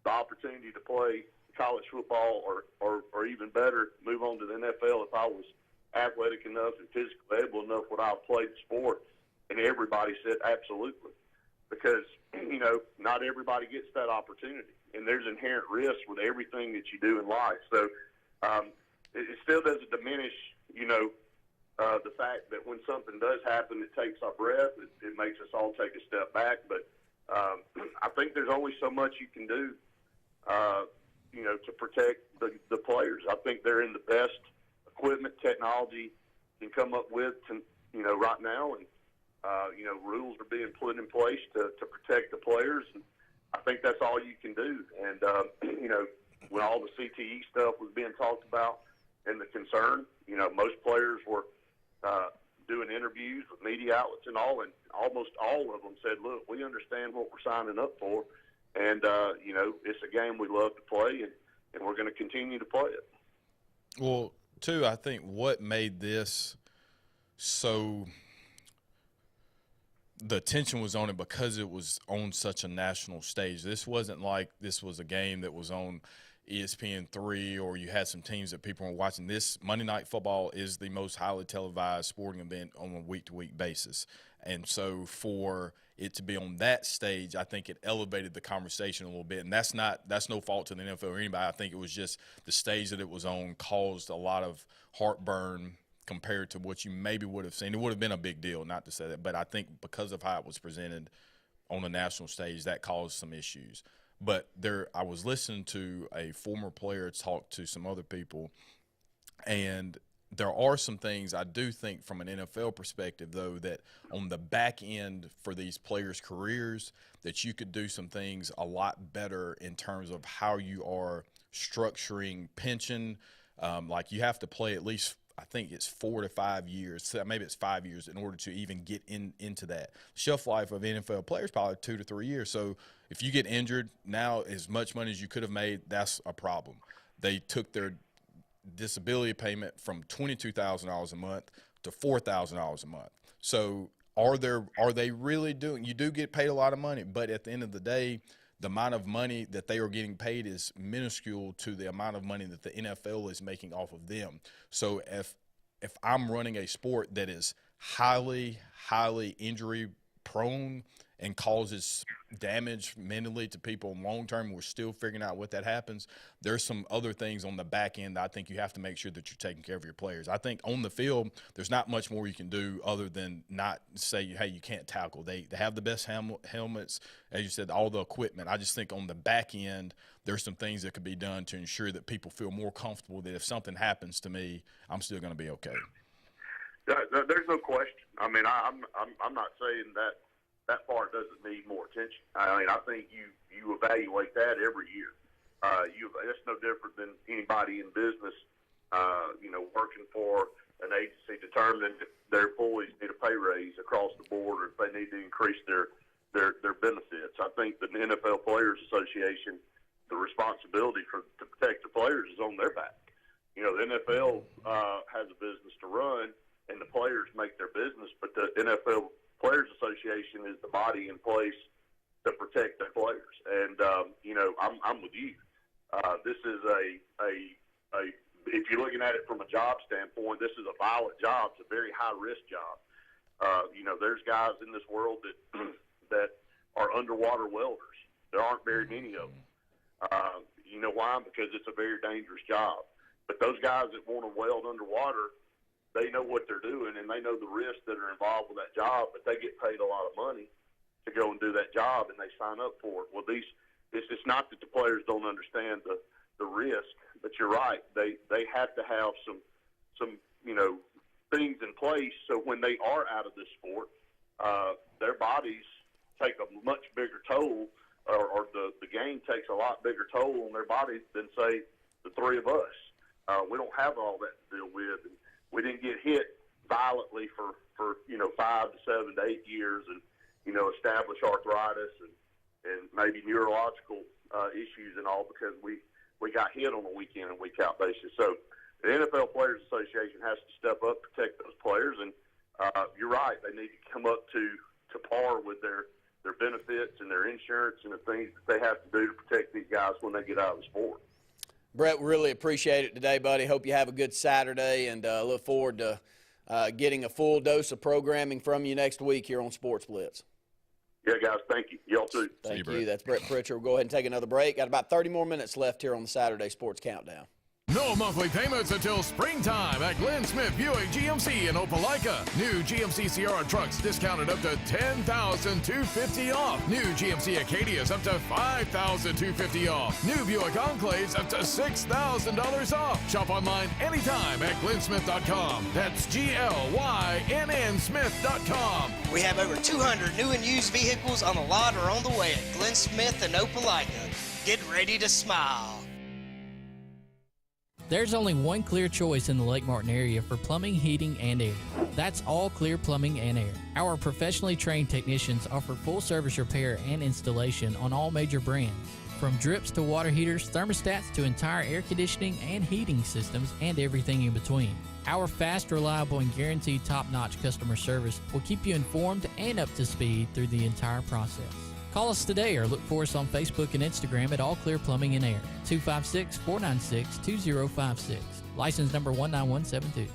the opportunity to play college football or even better, move on to the NFL, if I was athletic enough and physically able enough, would I have played the sport? And everybody said absolutely, because, not everybody gets that opportunity, and there's inherent risk with everything that you do in life. So it still doesn't diminish, the fact that when something does happen, it takes our breath. It makes us all take a step back. But I think there's only so much you can do, to protect the players. I think they're in the best equipment technology can come up with, right now, and rules are being put in place to protect the players. And I think that's all you can do. And when all the CTE stuff was being talked about and the concern, most players were doing interviews with media outlets and all, and almost all of them said, "Look, we understand what we're signing up for, and it's a game we love to play, and we're going to continue to play it." Well, too, I think what made this so the attention was on it because it was on such a national stage. This wasn't like this was a game that was on ESPN3 or you had some teams that people were watching. This Monday Night Football is the most highly televised sporting event on a week-to-week basis. And so for it to be on that stage, I think it elevated the conversation a little bit. And that's no fault to the NFL or anybody. I think it was just the stage that it was on caused a lot of heartburn compared to what you maybe would have seen. It would have been a big deal, not to say that, but I think because of how it was presented on the national stage, that caused some issues. But I was listening to a former player talk to some other people, and there are some things I do think from an NFL perspective, though, that on the back end for these players' careers, that you could do some things a lot better in terms of how you are structuring pension. Like you have to play at least, I think it's 4 to 5 years, so maybe it's 5 years in order to even get into that. Shelf life of NFL players probably 2 to 3 years. So if you get injured now, as much money as you could have made, that's a problem. They took their disability payment from $22,000 a month to $4,000 a month. So are they really doing? You do get paid a lot of money, but at the end of the day, the amount of money that they are getting paid is minuscule to the amount of money that the NFL is making off of them. So if I'm running a sport that is highly, highly injury prone and causes damage mentally to people long term, we're still figuring out what that happens. There's some other things on the back end that I think you have to make sure that you're taking care of your players. I think on the field, there's not much more you can do other than not say, hey, you can't tackle. They have the best helmets, as you said, all the equipment. I just think on the back end, there's some things that could be done to ensure that people feel more comfortable that if something happens to me, I'm still going to be okay. There's no question. I mean, I'm not saying that part doesn't need more attention. I mean, I think you evaluate that every year. It's no different than anybody in business, working for an agency determining if their employees need a pay raise across the board or if they need to increase their benefits. I think the NFL Players Association, the responsibility to protect the players is on their back. The NFL has a business to run, and the players make their business, but the NFL Players Association is the body in place to protect their players. And, I'm with you. This is if you're looking at it from a job standpoint, this is a violent job. It's a very high-risk job. There's guys in this world that are underwater welders. There aren't very many of them. You know why? Because it's a very dangerous job. But those guys that want to weld underwater, they know what they're doing, and they know the risks that are involved with that job, but they get paid a lot of money to go and do that job, and they sign up for it. Well, it's not that the players don't understand the risk, but you're right. They have to have some things in place so when they are out of this sport, their bodies take a much bigger toll, or the game takes a lot bigger toll on their bodies than, say, the three of us. We don't have all that to deal with. And we didn't get hit violently for 5 to 7 to 8 years and, establish arthritis and maybe neurological issues and all because we got hit on a week in and week out basis. So the NFL Players Association has to step up, protect those players. And you're right. They need to come up to par with their benefits and their insurance and the things that they have to do to protect these guys when they get out of the sport. Brett, really appreciate it today, buddy. Hope you have a good Saturday, and look forward to getting a full dose of programming from you next week here on Sportz Blitz. Yeah, guys, thank you. Y'all too. Thank you. That's Brett Pritchard. We'll go ahead and take another break. Got about 30 more minutes left here on the Saturday Sports Countdown. No monthly payments until springtime at Glenn Smith Buick GMC in Opelika. New GMC Sierra trucks discounted up to $10,250 off. New GMC Acadias up to $5,250 off. New Buick Enclaves up to $6,000 off. Shop online anytime at glennsmith.com. That's GLYNN Smith.com. We have over 200 new and used vehicles on the lot or on the way at Glenn Smith and Opelika. Get ready to smile. There's only one clear choice in the Lake Martin area for plumbing, heating, and air. That's All Clear Plumbing and Air. Our professionally trained technicians offer full service repair and installation on all major brands. From drips to water heaters, thermostats to entire air conditioning and heating systems, and everything in between. Our fast, reliable, and guaranteed top-notch customer service will keep you informed and up to speed through the entire process. Call us today or look for us on Facebook and Instagram at All Clear Plumbing and Air, 256-496-2056. License number 19172.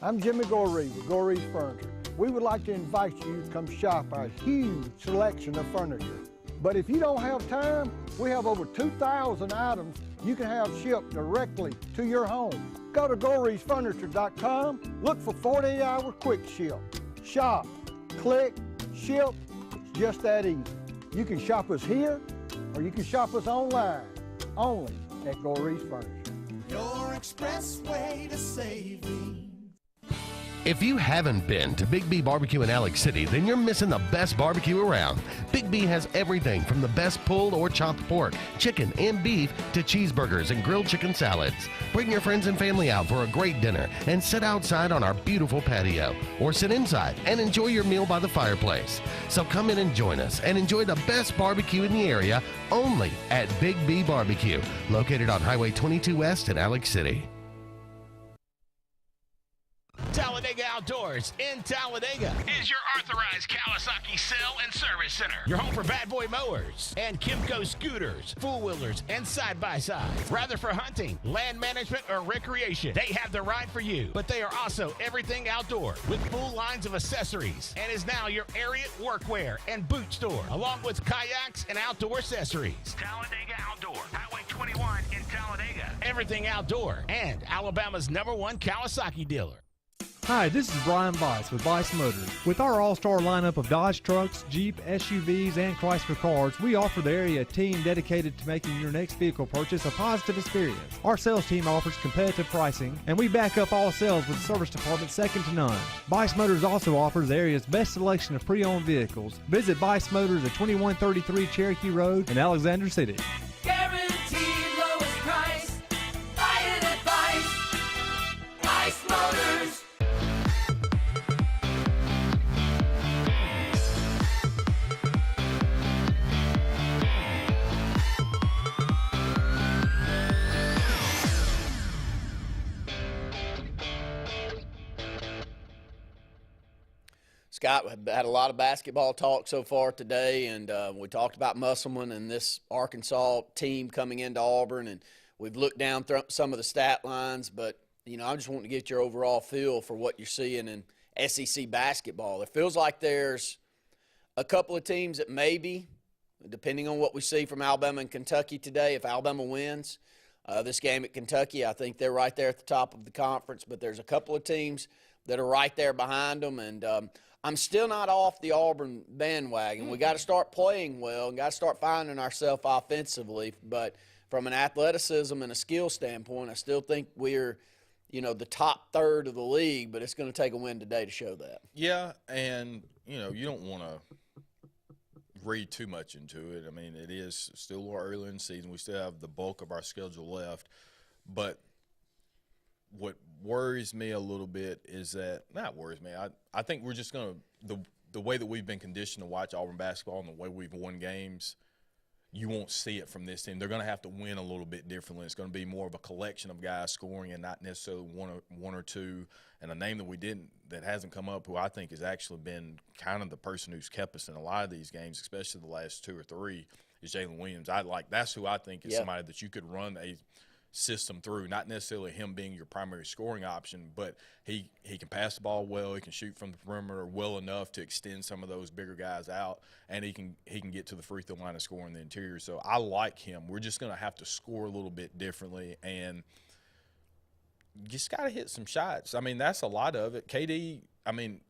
I'm Jimmy Goree with Goree's Furniture. We would like to invite you to come shop our huge selection of furniture. But if you don't have time, we have over 2,000 items you can have shipped directly to your home. Go to GoreesFurniture.com, look for 48-hour quick ship. Shop, click, ship, it's just that easy. You can shop us here, or you can shop us online, only at Goree's Furniture. Your expressway to saving. If you haven't been to Big B Barbecue in Alex City, then you're missing the best barbecue around. Big B has everything from the best pulled or chopped pork, chicken, and beef to cheeseburgers and grilled chicken salads. Bring your friends and family out for a great dinner and sit outside on our beautiful patio, or sit inside and enjoy your meal by the fireplace. So come in and join us and enjoy the best barbecue in the area only at Big B Barbecue, located on Highway 22 West in Alex City. Talladega Outdoors in Talladega is your authorized Kawasaki sale and service center. Your home for Bad Boy mowers and Kimco scooters, four-wheelers, and side-by-sides. Rather for hunting, land management, or recreation, they have the ride for you. But they are also everything outdoor with full lines of accessories and is now your Ariat workwear and boot store, along with kayaks and outdoor accessories. Talladega Outdoor, Highway 21 in Talladega. Everything outdoor and Alabama's #1 Kawasaki dealer. Hi, this is Brian Bice with Bice Motors. With our all-star lineup of Dodge trucks, Jeep, SUVs, and Chrysler cars, we offer the area a team dedicated to making your next vehicle purchase a positive experience. Our sales team offers competitive pricing, and we back up all sales with a service department second to none. Bice Motors also offers the area's best selection of pre-owned vehicles. Visit Bice Motors at 2133 Cherokee Road in Alexander City. Guaranteed lowest price. Buy it at Bice. Bice Motors. Scott, we had a lot of basketball talk so far today, and we talked about Musselman and this Arkansas team coming into Auburn, and we've looked down through some of the stat lines, but, you know, I just want to get your overall feel for what you're seeing in SEC basketball. It feels like there's a couple of teams that maybe, depending on what we see from Alabama and Kentucky today, if Alabama wins this game at Kentucky, I think they're right there at the top of the conference, but there's a couple of teams that are right there behind them, and I'm still not off the Auburn bandwagon. We got to start playing well and got to start finding ourselves offensively. But from an athleticism and a skill standpoint, I still think we're, you know, the top third of the league, but it's going to take a win today to show that. Yeah, and, you know, you don't want to read too much into it. I mean, it is still a little early in the season. We still have the bulk of our schedule left. But what worries me a little bit is that – not worries me. I think we're just going to – the way that we've been conditioned to watch Auburn basketball and the way we've won games, you won't see it from this team. They're going to have to win a little bit differently. It's going to be more of a collection of guys scoring and not necessarily one or two. And a name that hasn't come up, who I think has actually been kind of the person who's kept us in a lot of these games, especially the last two or three, is Jalen Williams. That's who I think is somebody that you could run a system through, not necessarily him being your primary scoring option, but he can pass the ball well, he can shoot from the perimeter well enough to extend some of those bigger guys out, and he can get to the free throw line and score in the interior. So I like him. We're just going to have to score a little bit differently, and just got to hit some shots. I mean, that's a lot of it. KD, I mean,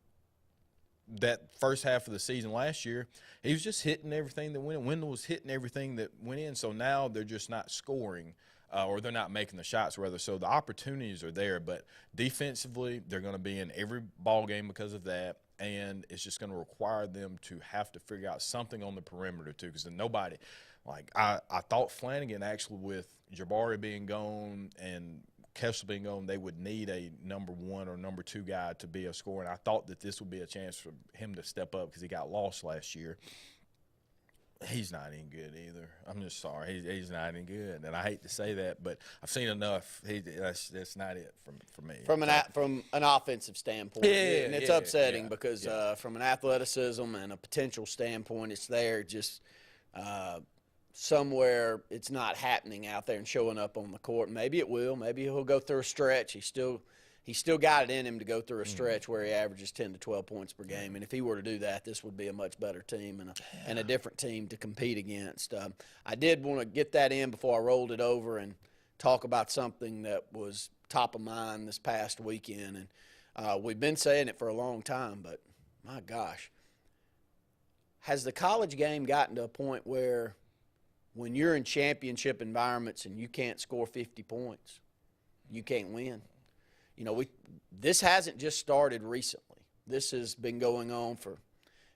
that first half of the season last year, he was just hitting everything that went in. Wendell was hitting everything that went in. So now they're just not scoring or they're not making the shots, rather. So the opportunities are there. But defensively, they're going to be in every ball game because of that. And it's just going to require them to have to figure out something on the perimeter, too, because nobody – like I thought Flanagan actually with Jabari being gone and Kessler being gone, they would need a number 1 or number 2 guy to be a scorer. And I thought that this would be a chance for him to step up because he got lost last year. He's not any good either. I'm just sorry. He's not any good. And I hate to say that, but I've seen enough. That's not it for me. From an offensive standpoint. Yeah, and it's yeah, upsetting yeah, because yeah. From an athleticism and a potential standpoint, it's there. Just somewhere it's not happening out there and showing up on the court. Maybe it will. Maybe he'll go through a stretch. He's still got it in him to go through a stretch where he averages 10 to 12 points per game. And if he were to do that, this would be a much better team and a different team to compete against. I did want to get that in before I rolled it over and talk about something that was top of mind this past weekend. And we've been saying it for a long time, but my gosh, has the college game gotten to a point where when you're in championship environments and you can't score 50 points, you can't win? You know, this hasn't just started recently. This has been going on for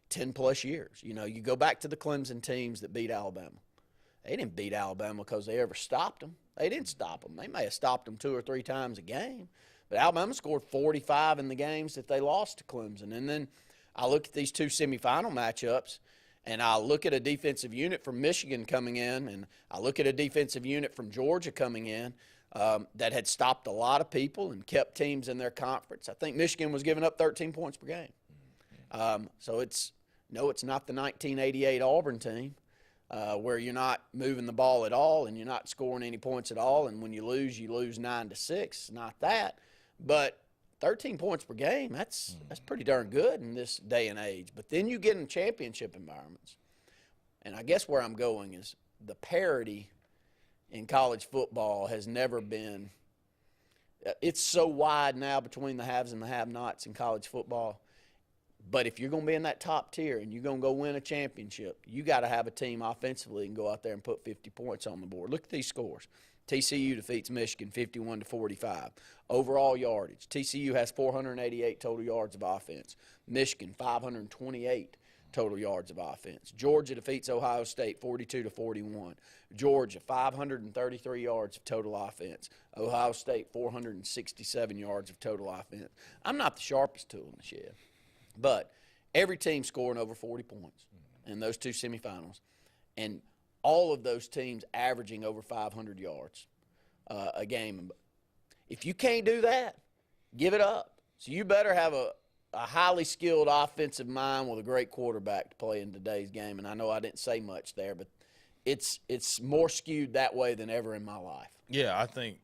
10-plus years. You know, you go back to the Clemson teams that beat Alabama. They didn't beat Alabama because they ever stopped them. They didn't stop them. They may have stopped them 2 or 3 times a game, but Alabama scored 45 in the games that they lost to Clemson. And then I look at these 2 semifinal matchups, and I look at a defensive unit from Michigan coming in, and I look at a defensive unit from Georgia coming in, that had stopped a lot of people and kept teams in their conference. I think Michigan was giving up 13 points per game. So it's not the 1988 Auburn team where you're not moving the ball at all and you're not scoring any points at all, and when you lose 9-6. It's not that. But 13 points per game, that's pretty darn good in this day and age. But then you get in championship environments. And I guess where I'm going is the parity in college football has never been – it's so wide now between the haves and the have-nots in college football. But if you're going to be in that top tier and you're going to go win a championship, you got to have a team offensively and go out there and put 50 points on the board. Look at these scores. TCU defeats Michigan 51-45. Overall yardage, TCU has 488 total yards of offense. Michigan 528 total yards of offense. Georgia defeats Ohio State 42-41. Georgia 533 yards of total offense. Ohio State 467 yards of total offense. I'm not the sharpest tool in the shed, but every team scoring over 40 points in those 2 semifinals, and all of those teams averaging over 500 yards a game. If you can't do that, give it up. So you better have a highly skilled offensive mind with a great quarterback to play in today's game. And I know I didn't say much there, but it's more skewed that way than ever in my life. Yeah, I think,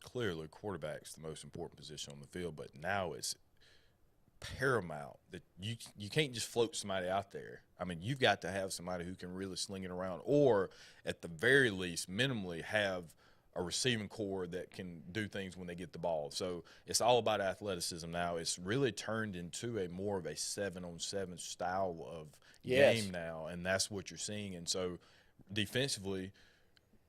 clearly quarterback's the most important position on the field, but now it's paramount that you can't just float somebody out there. I mean, you've got to have somebody who can really sling it around, or at the very least, minimally have a receiving core that can do things when they get the ball. So it's all about athleticism now. It's really turned into a more of a 7-on-7 style of game now, and that's what you're seeing. And so defensively,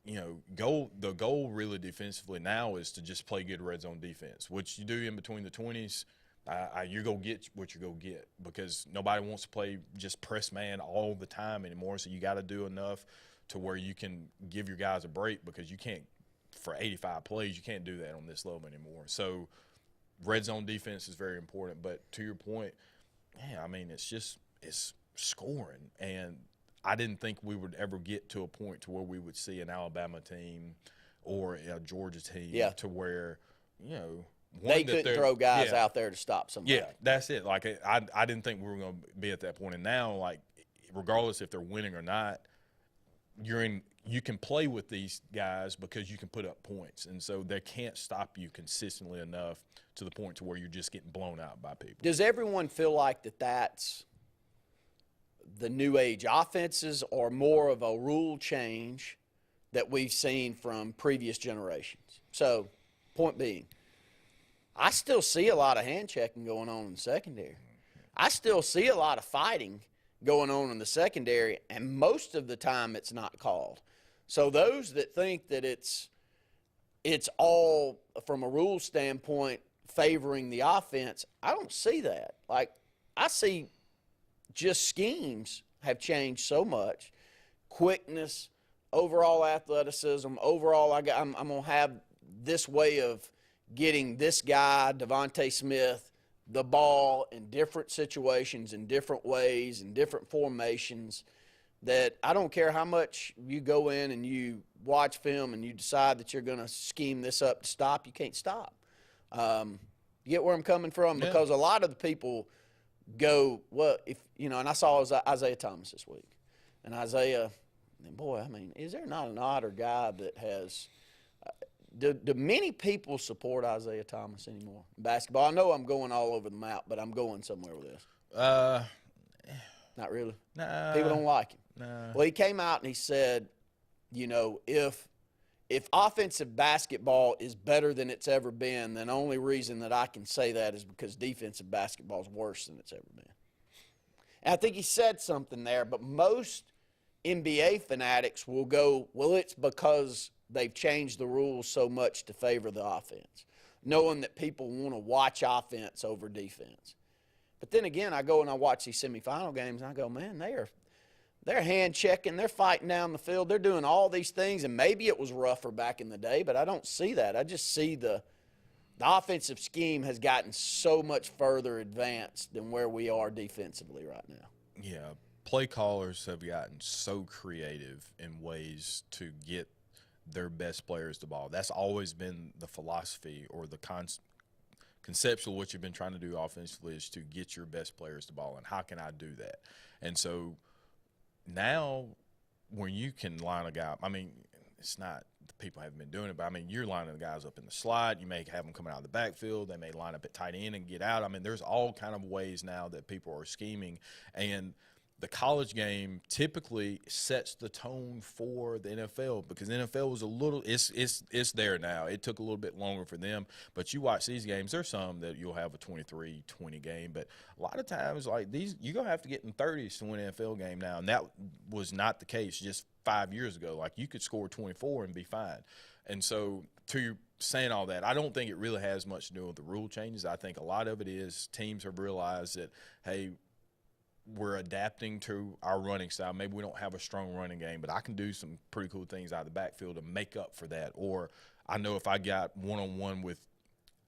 the goal really defensively now is to just play good red zone defense, which you do in between the 20s. You're going to get what you're going to get because nobody wants to play just press man all the time anymore. So you got to do enough to where you can give your guys a break, because you can't, for 85 plays, you can't do that on this level anymore. So red zone defense is very important. But to your point, it's scoring. And I didn't think we would ever get to a point to where we would see an Alabama team or a Georgia team to where, they couldn't throw guys out there to stop somebody. Yeah, that's it. Like, I didn't think we were going to be at that point. And now, like, regardless if they're winning or not, you can play with these guys because you can put up points. And so they can't stop you consistently enough to the point to where you're just getting blown out by people. Does everyone feel like that's the new age offenses, or more of a rule change that we've seen from previous generations? So Point being, I still see a lot of hand checking going on in the secondary. I still see a lot of fighting going on in the secondary, and most of the time it's not called. So those that think that it's all, from a rule standpoint, favoring the offense, I don't see that. Like, I see just schemes have changed so much. Quickness, overall athleticism, overall I'm going to have this way of getting this guy, Devontae Smith, the ball in different situations, in different ways, in different formations, that I don't care how much you go in and you watch film and you decide that you're going to scheme this up to stop, you can't stop. You get where I'm coming from? Yeah. Because a lot of the people go, well, if you know, and I saw Isaiah Thomas this week. And Isaiah, boy, I mean, is there not an odder guy that has do many people support Isaiah Thomas anymore in basketball? I know I'm going all over the map, but I'm going somewhere with this. Not really? Nah. People don't like him. Nah. Well, he came out and he said, you know, if offensive basketball is better than it's ever been, then the only reason that I can say that is because defensive basketball is worse than it's ever been. And I think he said something there, but most NBA fanatics will go, well, it's because they've changed the rules so much to favor the offense, knowing that people want to watch offense over defense. But then again, I go and I watch these semifinal games, and I go, man, they're hand-checking, they're fighting down the field, they're doing all these things, and maybe it was rougher back in the day, but I don't see that. I just see the offensive scheme has gotten so much further advanced than where we are defensively right now. Yeah, play callers have gotten so creative in ways to get their best players the ball. That's always been the philosophy or the conceptual what you've been trying to do offensively is to get your best players the ball, and how can I do that? And so now when you can line a guy – I mean, it's not the people haven't been doing it, but, I mean, you're lining the guys up in the slot. You may have them coming out of the backfield. They may line up at tight end and get out. I mean, there's all kind of ways now that people are scheming. And the college game typically sets the tone for the NFL because the NFL was a little it's there now. It took a little bit longer for them. But you watch these games, there's some that you'll have a 23-20 game. But a lot of times, like these, you're going to have to get in 30s to win an NFL game now. And that was not the case just 5 years ago. Like, you could score 24 and be fine. And so, to saying all that, I don't think it really has much to do with the rule changes. I think a lot of it is teams have realized that, hey, we're adapting to our running style. Maybe we don't have a strong running game, but I can do some pretty cool things out of the backfield to make up for that. Or I know if I got one-on-one with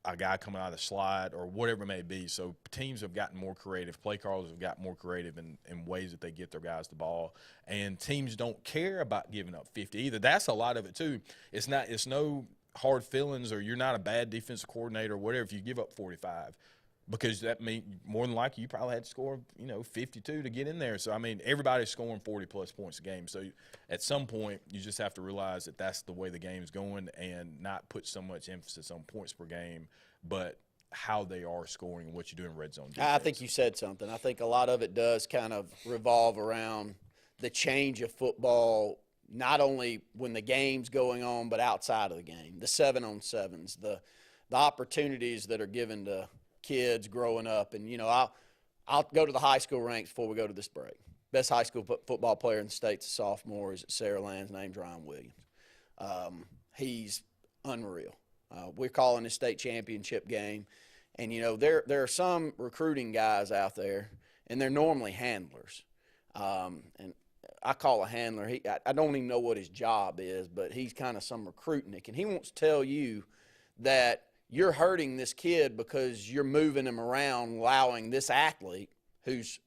a guy coming out of the slide or whatever it may be. So teams have gotten more creative. Play callers have gotten more creative in ways that they get their guys the ball. And teams don't care about giving up 50 either. That's a lot of it too. It's no hard feelings or you're not a bad defensive coordinator or whatever if you give up 45. Because that means more than likely you probably had to score, 52 to get in there. So, I mean, everybody's scoring 40-plus points a game. So, at some point, you just have to realize that that's the way the game's going and not put so much emphasis on points per game, but how they are scoring and what you do in red zone defense. I think you said something. I think a lot of it does kind of revolve around the change of football, not only when the game's going on, but outside of the game. The 7-on-7s, the opportunities that are given to kids growing up. And, I'll go to the high school ranks before we go to this break. Best high school football player in the state's a sophomore is at Saraland. His name's Ryan Williams. He's unreal. We're calling his state championship game. And, there are some recruiting guys out there, and they're normally handlers. And I call a handler. I don't even know what his job is, but he's kind of some recruitnik. And he wants to tell you that you're hurting this kid because you're moving him around, allowing this athlete, who's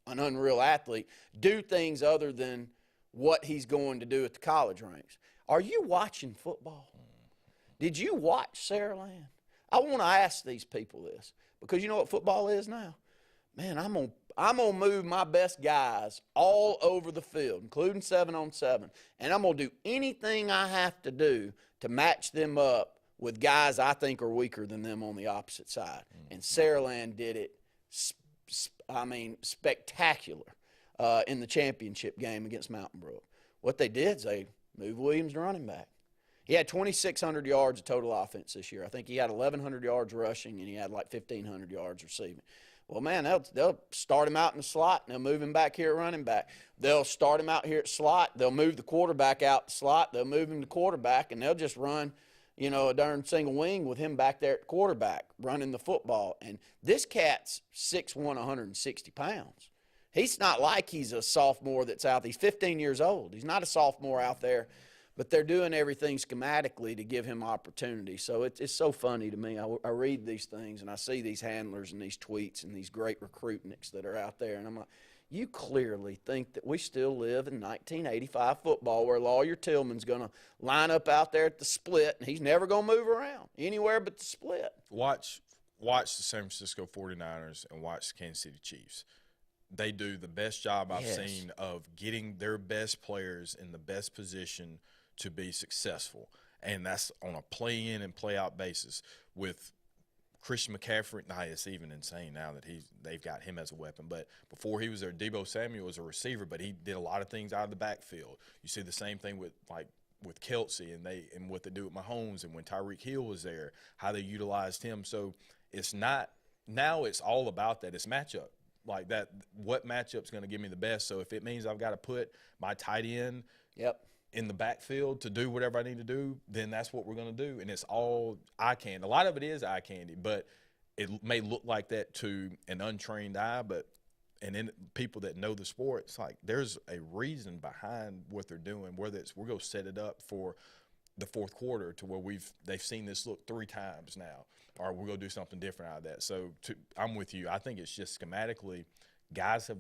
an unreal athlete, do things other than what he's going to do at the college ranks. Are you watching football? Did you watch Saraland? I want to ask these people this because you know what football is now? Man, I'm gonna move my best guys all over the field, including 7-on-7, and I'm going to do anything I have to do to match them up with guys I think are weaker than them on the opposite side. And Saraland did it, spectacular in the championship game against Mountain Brook. What they did is they moved Williams to running back. He had 2,600 yards of total offense this year. I think he had 1,100 yards rushing, and he had like 1,500 yards receiving. Well, man, they'll start him out in the slot, and they'll move him back here at running back. They'll start him out here at slot. They'll move the quarterback out the slot. They'll move him to quarterback, and they'll just run, a darn single wing with him back there at quarterback running the football. And this cat's 6'1", 160 pounds. He's not like he's a sophomore that's out. He's 15 years old. He's not a sophomore out there. But they're doing everything schematically to give him opportunity. So it's so funny to me. I read these things, and I see these handlers and these tweets and these great recruitniks that are out there. And I'm like, you clearly think that we still live in 1985 football where Lawyer Tillman's going to line up out there at the split, and he's never going to move around anywhere but the split. Watch the San Francisco 49ers and watch the Kansas City Chiefs. They do the best job I've seen of getting their best players in the best position to be successful, and that's on a play-in and play-out basis. With Christian McCaffrey, it's even insane now that they've got him as a weapon. But before he was there, Deebo Samuel was a receiver, but he did a lot of things out of the backfield. You see the same thing with Kelce and what they do with Mahomes, and when Tyreek Hill was there, how they utilized him. So it's not now. It's all about that. It's matchup. Like that, what matchup's going to give me the best? So if it means I've got to put my tight end in the backfield to do whatever I need to do, then that's what we're going to do. And it's all eye candy. A lot of it is eye candy, but it may look like that to an untrained eye, and then people that know the sport, it's like there's a reason behind what they're doing, whether it's we're going to set it up for the fourth quarter to where they've seen this look 3 times now, or we're going to do something different out of that. So I'm with you. I think it's just schematically guys have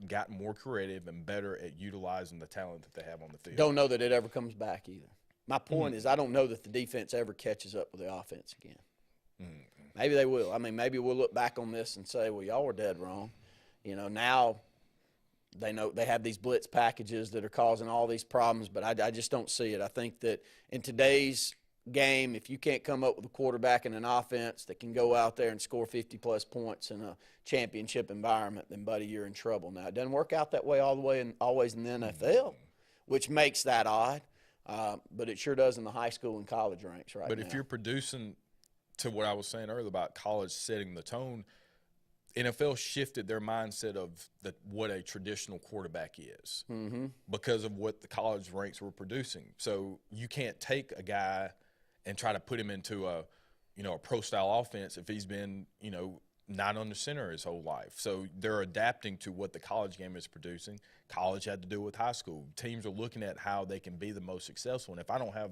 gotten more creative and better at utilizing the talent that they have on the field. Don't know that it ever comes back either. My point is I don't know that the defense ever catches up with the offense again. Maybe they will. I mean, maybe we'll look back on this and say, well, y'all were dead wrong. Now they know they have these blitz packages that are causing all these problems, but I just don't see it. I think that in today's game, if you can't come up with a quarterback and an offense that can go out there and score 50-plus points in a championship environment, then, buddy, you're in trouble. Now, it doesn't work out that way always in the NFL, which makes that odd, but it sure does in the high school and college ranks right now. But if you're producing to what I was saying earlier about college setting the tone, NFL shifted their mindset of what a traditional quarterback is because of what the college ranks were producing. So you can't take a guy and try to put him into a pro-style offense if he's been, not under center his whole life. So they're adapting to what the college game is producing. College had to do with high school. Teams are looking at how they can be the most successful. And if I don't have,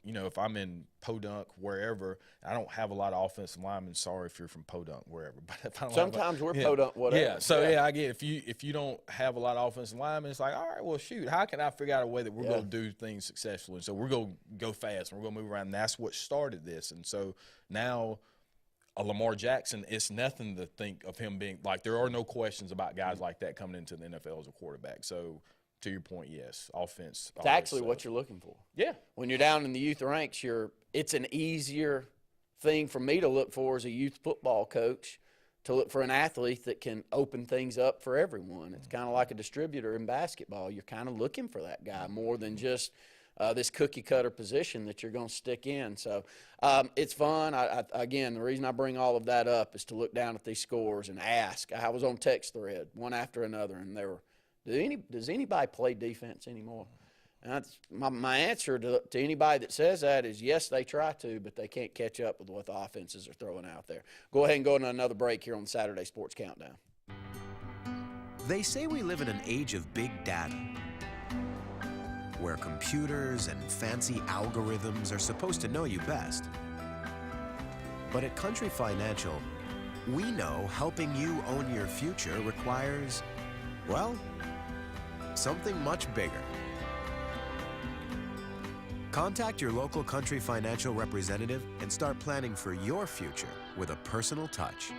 if I'm in Podunk, wherever, I don't have a lot of offensive linemen. Sorry if you're from Podunk, wherever. But if I don't sometimes we're Podunk, whatever. Yeah, so I get if you don't have a lot of offensive linemen, it's like, all right, well, shoot, how can I figure out a way that we're going to do things successfully? And so we're going to go fast and we're going to move around. And that's what started this. And so now – a Lamar Jackson, it's nothing to think of him being – like there are no questions about guys like that coming into the NFL as a quarterback. So to your point, yes, offense. It's actually what you're looking for. Yeah. When you're down in the youth ranks, it's an easier thing for me to look for as a youth football coach to look for an athlete that can open things up for everyone. It's kind of like a distributor in basketball. You're kind of looking for that guy more than just – this cookie-cutter position that you're going to stick in. So it's fun. Again, the reason I bring all of that up is to look down at these scores and ask. I was on text thread one after another, and they were, does anybody play defense anymore? And that's my answer to anybody that says that is yes, they try to, but they can't catch up with what the offenses are throwing out there. Go ahead and go into another break here on the Saturday Sports Countdown. They say we live in an age of big data, where computers and fancy algorithms are supposed to know you best. But at Country Financial, we know helping you own your future requires, well, something much bigger. Contact your local Country Financial representative and start planning for your future with a personal touch.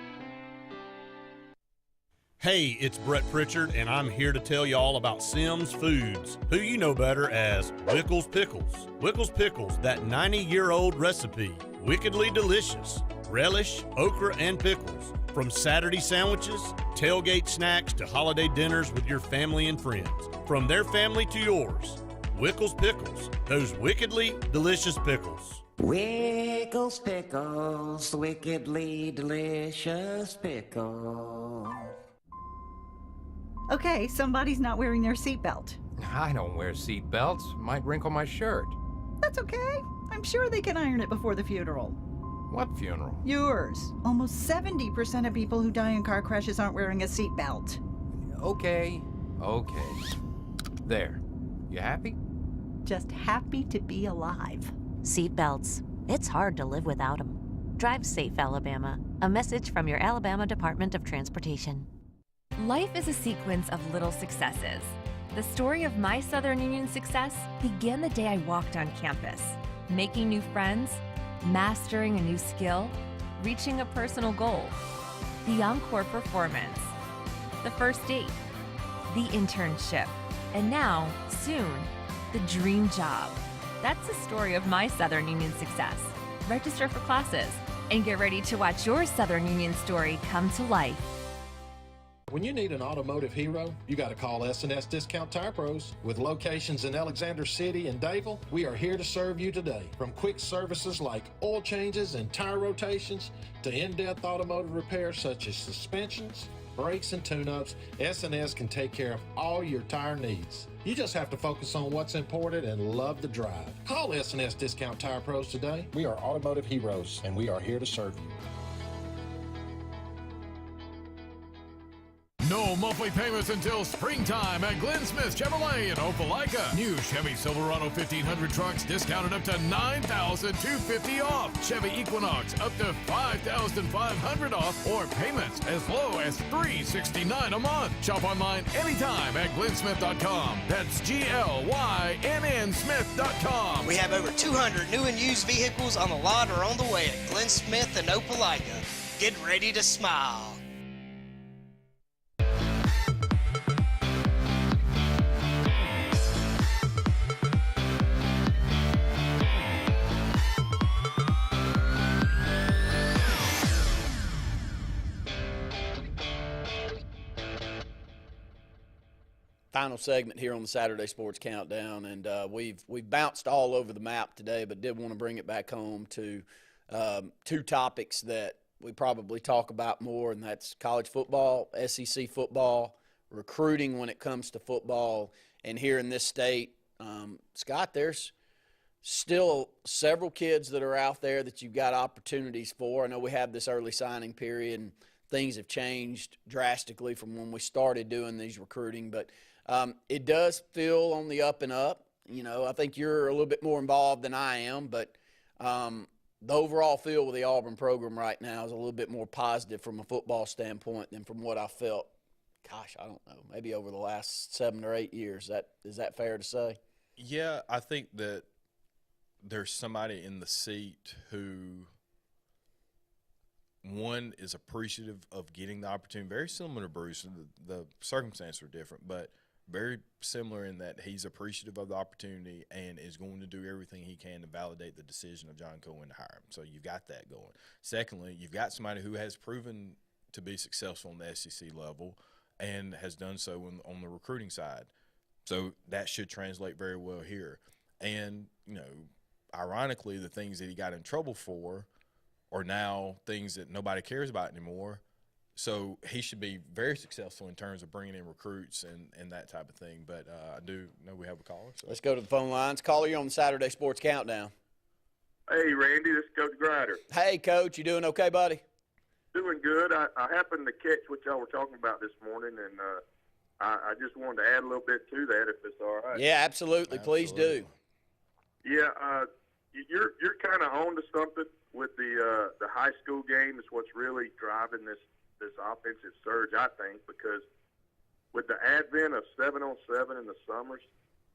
Hey, it's Brett Pritchard, and I'm here to tell you all about Sims Foods, who you know better as Wickles Pickles. Wickles Pickles, that 90-year-old recipe, wickedly delicious. Relish, okra, and pickles. From Saturday sandwiches, tailgate snacks, to holiday dinners with your family and friends. From their family to yours. Wickles Pickles, those wickedly delicious pickles. Wickles Pickles, wickedly delicious pickles. Okay, somebody's not wearing their seatbelt. I don't wear seat belts. Might wrinkle my shirt. That's okay. I'm sure they can iron it before the funeral. What funeral? Yours. Almost 70% of people who die in car crashes aren't wearing a seatbelt. Okay. There. You happy? Just happy to be alive. Seatbelts. It's hard to live without them. Drive safe, Alabama. A message from your Alabama Department of Transportation. Life is a sequence of little successes. The story of my Southern Union success began the day I walked on campus, making new friends, mastering a new skill, reaching a personal goal, the encore performance, the first date, the internship, and now, soon, the dream job. That's the story of my Southern Union success. Register for classes and get ready to watch your Southern Union story come to life. When you need an automotive hero, you got to call S&S Discount Tire Pros. With locations in Alexander City and Dayville, we are here to serve you today. From quick services like oil changes and tire rotations to in-depth automotive repairs such as suspensions, brakes, and tune-ups, S&S can take care of all your tire needs. You just have to focus on what's important and love the drive. Call S&S Discount Tire Pros today. We are automotive heroes, and we are here to serve you. No monthly payments until springtime at Glenn Smith Chevrolet in Opelika. New Chevy Silverado 1500 trucks discounted up to $9,250 off. Chevy Equinox up to $5,500 off, or payments as low as $369 a month. Shop online anytime at glennsmith.com. That's GLYNN Smith.com. We have over 200 new and used vehicles on the lot or on the way at Glenn Smith and Opelika. Get ready to smile. Final segment here on the Saturday Sports Countdown, and we've bounced all over the map today, but did want to bring it back home to two topics that we probably talk about more, and that's college football, SEC football, recruiting when it comes to football, and here in this state, Scott, there's still several kids that are out there that you've got opportunities for. I know we have this early signing period, and things have changed drastically from when we started doing these recruiting, but it does feel on the up and up. You know, I think you're a little bit more involved than I am, but the overall feel with the Auburn program right now is a little bit more positive from a football standpoint than from what I felt, gosh, I don't know, maybe over the last 7 or 8 years. Is that fair to say? Yeah, I think that there's somebody in the seat who, one, is appreciative of getting the opportunity. Very similar to Bruce. The circumstances are different, but very similar in that he's appreciative of the opportunity and is going to do everything he can to validate the decision of John Cohen to hire him. So you've got that going. Secondly, you've got somebody who has proven to be successful on the SEC level and has done so on the recruiting side. So that should translate very well here. And, you know, ironically, the things that he got in trouble for are now things that nobody cares about anymore. So he should be very successful in terms of bringing in recruits and that type of thing. But I do know we have a caller. So. Let's go to the phone lines. Caller, you're on the Saturday Sports Countdown. Hey, Randy, this is Coach Grider. Hey, Coach. You doing okay, buddy? Doing good. I happened to catch what y'all were talking about this morning, and I just wanted to add a little bit to that, if it's all right. Yeah, absolutely. Please do. Yeah, you're kind of on to something with the high school game. Is what's really driving this offensive surge, I think, because with the advent of 7-on-7 in the summers,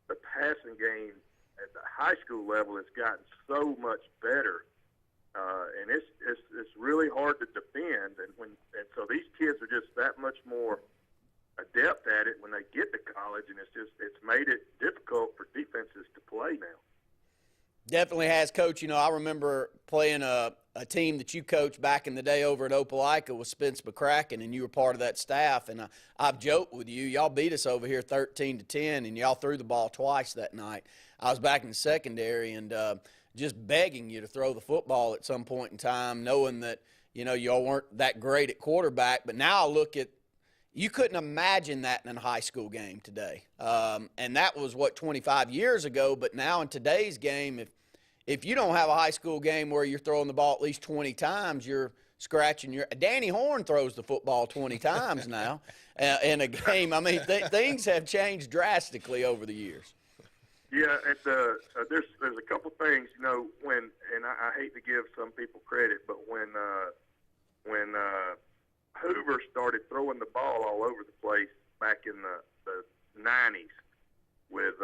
the passing game at the high school level has gotten so much better, and it's really hard to defend. And so these kids are just that much more adept at it when they get to college, and it's made it difficult for defenses to play now. Definitely has, Coach. You know, I remember playing a a team that you coached back in the day over at Opelika was Spence McCracken, and you were part of that staff. And I've joked with you, y'all beat us over here 13-10, and y'all threw the ball twice that night. I was back in the secondary and just begging you to throw the football at some point in time, knowing that, y'all weren't that great at quarterback. But now I look at, you couldn't imagine that in a high school game today. And that was, 25 years ago. But now in today's game, if you don't have a high school game where you're throwing the ball at least 20 times, you're scratching your – Danny Horn throws the football 20 times now in a game. I mean, things have changed drastically over the years. Yeah, there's a couple things, when – and I hate to give some people credit, but when Hoover started throwing the ball all over the place back in the 90s with,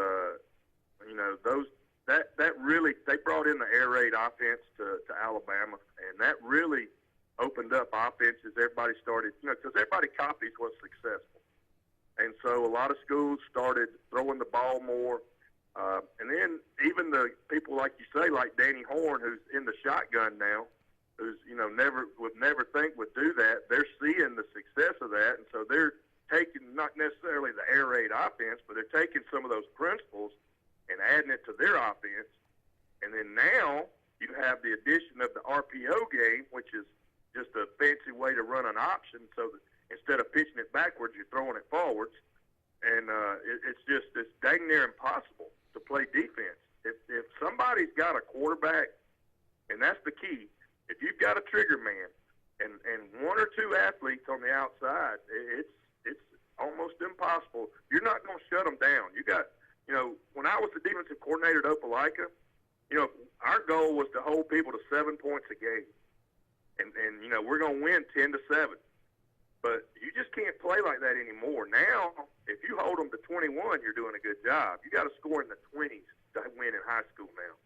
that really, they brought in the air raid offense to Alabama, and that really opened up offenses. Everybody started, because everybody copies what's successful. And so a lot of schools started throwing the ball more. And then even the people, like you say, like Danny Horn, who's in the shotgun now, who's, would never think would do that, they're seeing the success of that. And so they're taking not necessarily the air raid offense, but they're taking some of those principles and adding it to their offense. And then now you have the addition of the RPO game, which is just a fancy way to run an option, so that instead of pitching it backwards, you're throwing it forwards. And it's dang near impossible to play defense. If somebody's got a quarterback, and that's the key, if you've got a trigger man and one or two athletes on the outside, it's almost impossible. You're not going to shut them down. You got, when I was the defensive coordinator at Opelika, our goal was to hold people to 7 points a game. And we're going to win 10-7. But you just can't play like that anymore. Now, if you hold them to 21, you're doing a good job. You got to score in the 20s to win in high school now.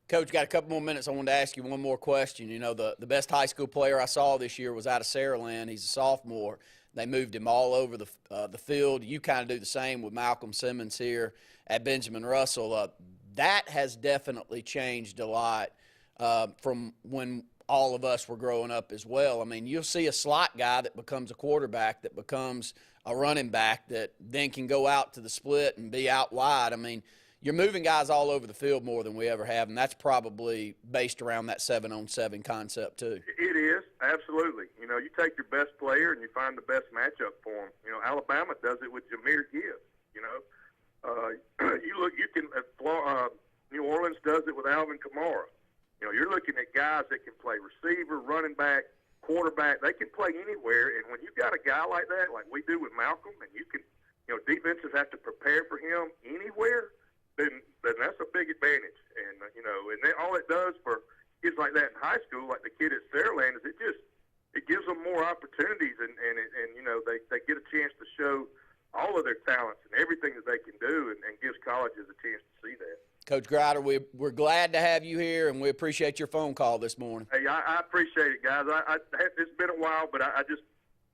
Coach, got a couple more minutes. I wanted to ask you one more question. The best high school player I saw this year was out of Saraland. He's a sophomore. They moved him all over the field. You kind of do the same with Malcolm Simmons here at Benjamin Russell. That has definitely changed a lot from when all of us were growing up as well. I mean, you'll see a slot guy that becomes a quarterback, that becomes a running back, that then can go out to the split and be out wide. I mean, you're moving guys all over the field more than we ever have, and that's probably based around that 7-on-7 concept too. It is, absolutely. You take your best player and you find the best matchup for him. Alabama does it with Jahmyr Gibbs. New Orleans does it with Alvin Kamara. You're looking at guys that can play receiver, running back, quarterback. They can play anywhere, and when you got a guy like that, like we do with Malcolm, and you can, defenses have to prepare for him anywhere, then that's a big advantage. And and then all it does for kids like that in high school, like the kid at Saraland, is it gives them more opportunities, and they get a chance to show all of their talents and everything that they can do, and gives colleges a chance to see that. Coach Grider, we're glad to have you here, and we appreciate your phone call this morning. Hey, I appreciate it, guys. It's been a while, but I just,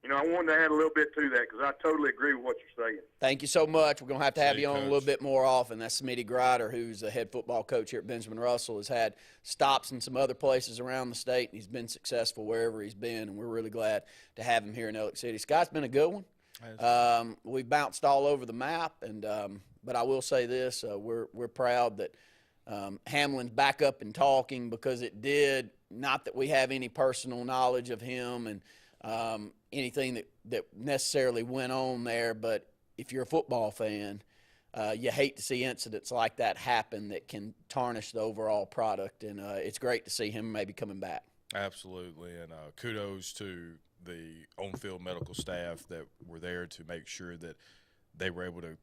I wanted to add a little bit to that because I totally agree with what you're saying. Thank you so much. We're going to have you on a little bit more often. That's Smitty Grider, who's the head football coach here at Benjamin Russell, has had stops in some other places around the state, and he's been successful wherever he's been, and we're really glad to have him here in Elliott City. Scott's been a good one. We've bounced all over the map, and but I will say this: we're proud that Hamlin's back up and talking, because it did, not that we have any personal knowledge of him and anything that necessarily went on there, but if you're a football fan, you hate to see incidents like that happen that can tarnish the overall product, and it's great to see him maybe coming back. Absolutely, and kudos to the on-field medical staff that were there to make sure that they were able to,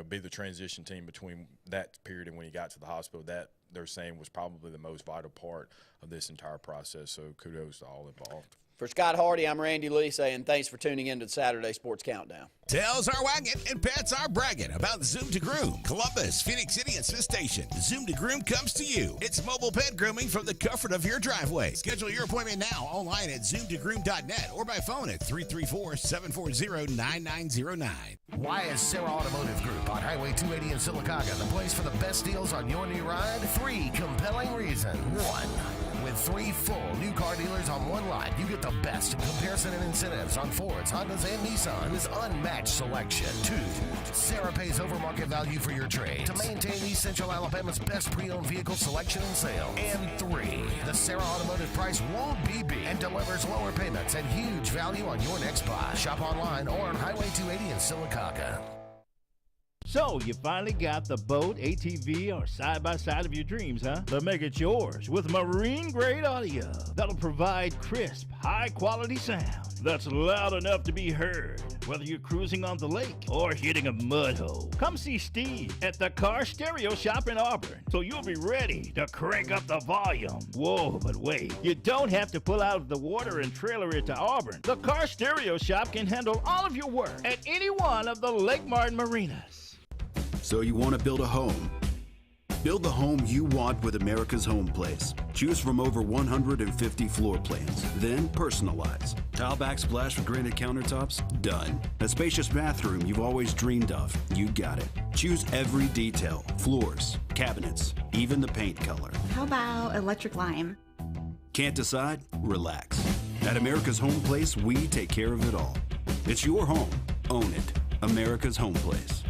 be the transition team between that period and when he got to the hospital. That they're saying was probably the most vital part of this entire process. So kudos to all involved. For Scott Hardy, I'm Randy Lee saying thanks for tuning in to the Saturday Sports Countdown. Tails are wagging and pets are bragging about Zoom to Groom. Columbus, Phoenix City, and Smith Station. Zoom to Groom comes to you. It's mobile pet grooming from the comfort of your driveway. Schedule your appointment now online at zoomtogroom.net or by phone at 334-740-9909. Why is Sarah Automotive Group on Highway 280 in Sylacauga the place for the best deals on your new ride? 3 compelling reasons. 1. With With 3 full new car dealers on one lot, you get the best in comparison and incentives on Fords, Hondas, and Nissans. Unmatched selection. 2, Sarah pays over market value for your trade to maintain East Central Alabama's best pre-owned vehicle selection and sale. And 3, the Sarah Automotive price won't be beat and delivers lower payments and huge value on your next buy. Shop online or on Highway 280 in Silicaca. So, you finally got the boat, ATV, or side-by-side of your dreams, huh? Then make it yours with marine-grade audio that'll provide crisp, high-quality sound that's loud enough to be heard, whether you're cruising on the lake or hitting a mud hole. Come see Steve at the Car Stereo Shop in Auburn, so you'll be ready to crank up the volume. Whoa, but wait, you don't have to pull out of the water and trailer it to Auburn. The Car Stereo Shop can handle all of your work at any one of the Lake Martin marinas. So you want to build a home? Build the home you want with America's Home Place. Choose from over 150 floor plans, then personalize. Tile backsplash with granite countertops? Done. A spacious bathroom you've always dreamed of? You got it. Choose every detail, floors, cabinets, even the paint color. How about electric lime? Can't decide? Relax. At America's Home Place, we take care of it all. It's your home. Own it. America's Home Place.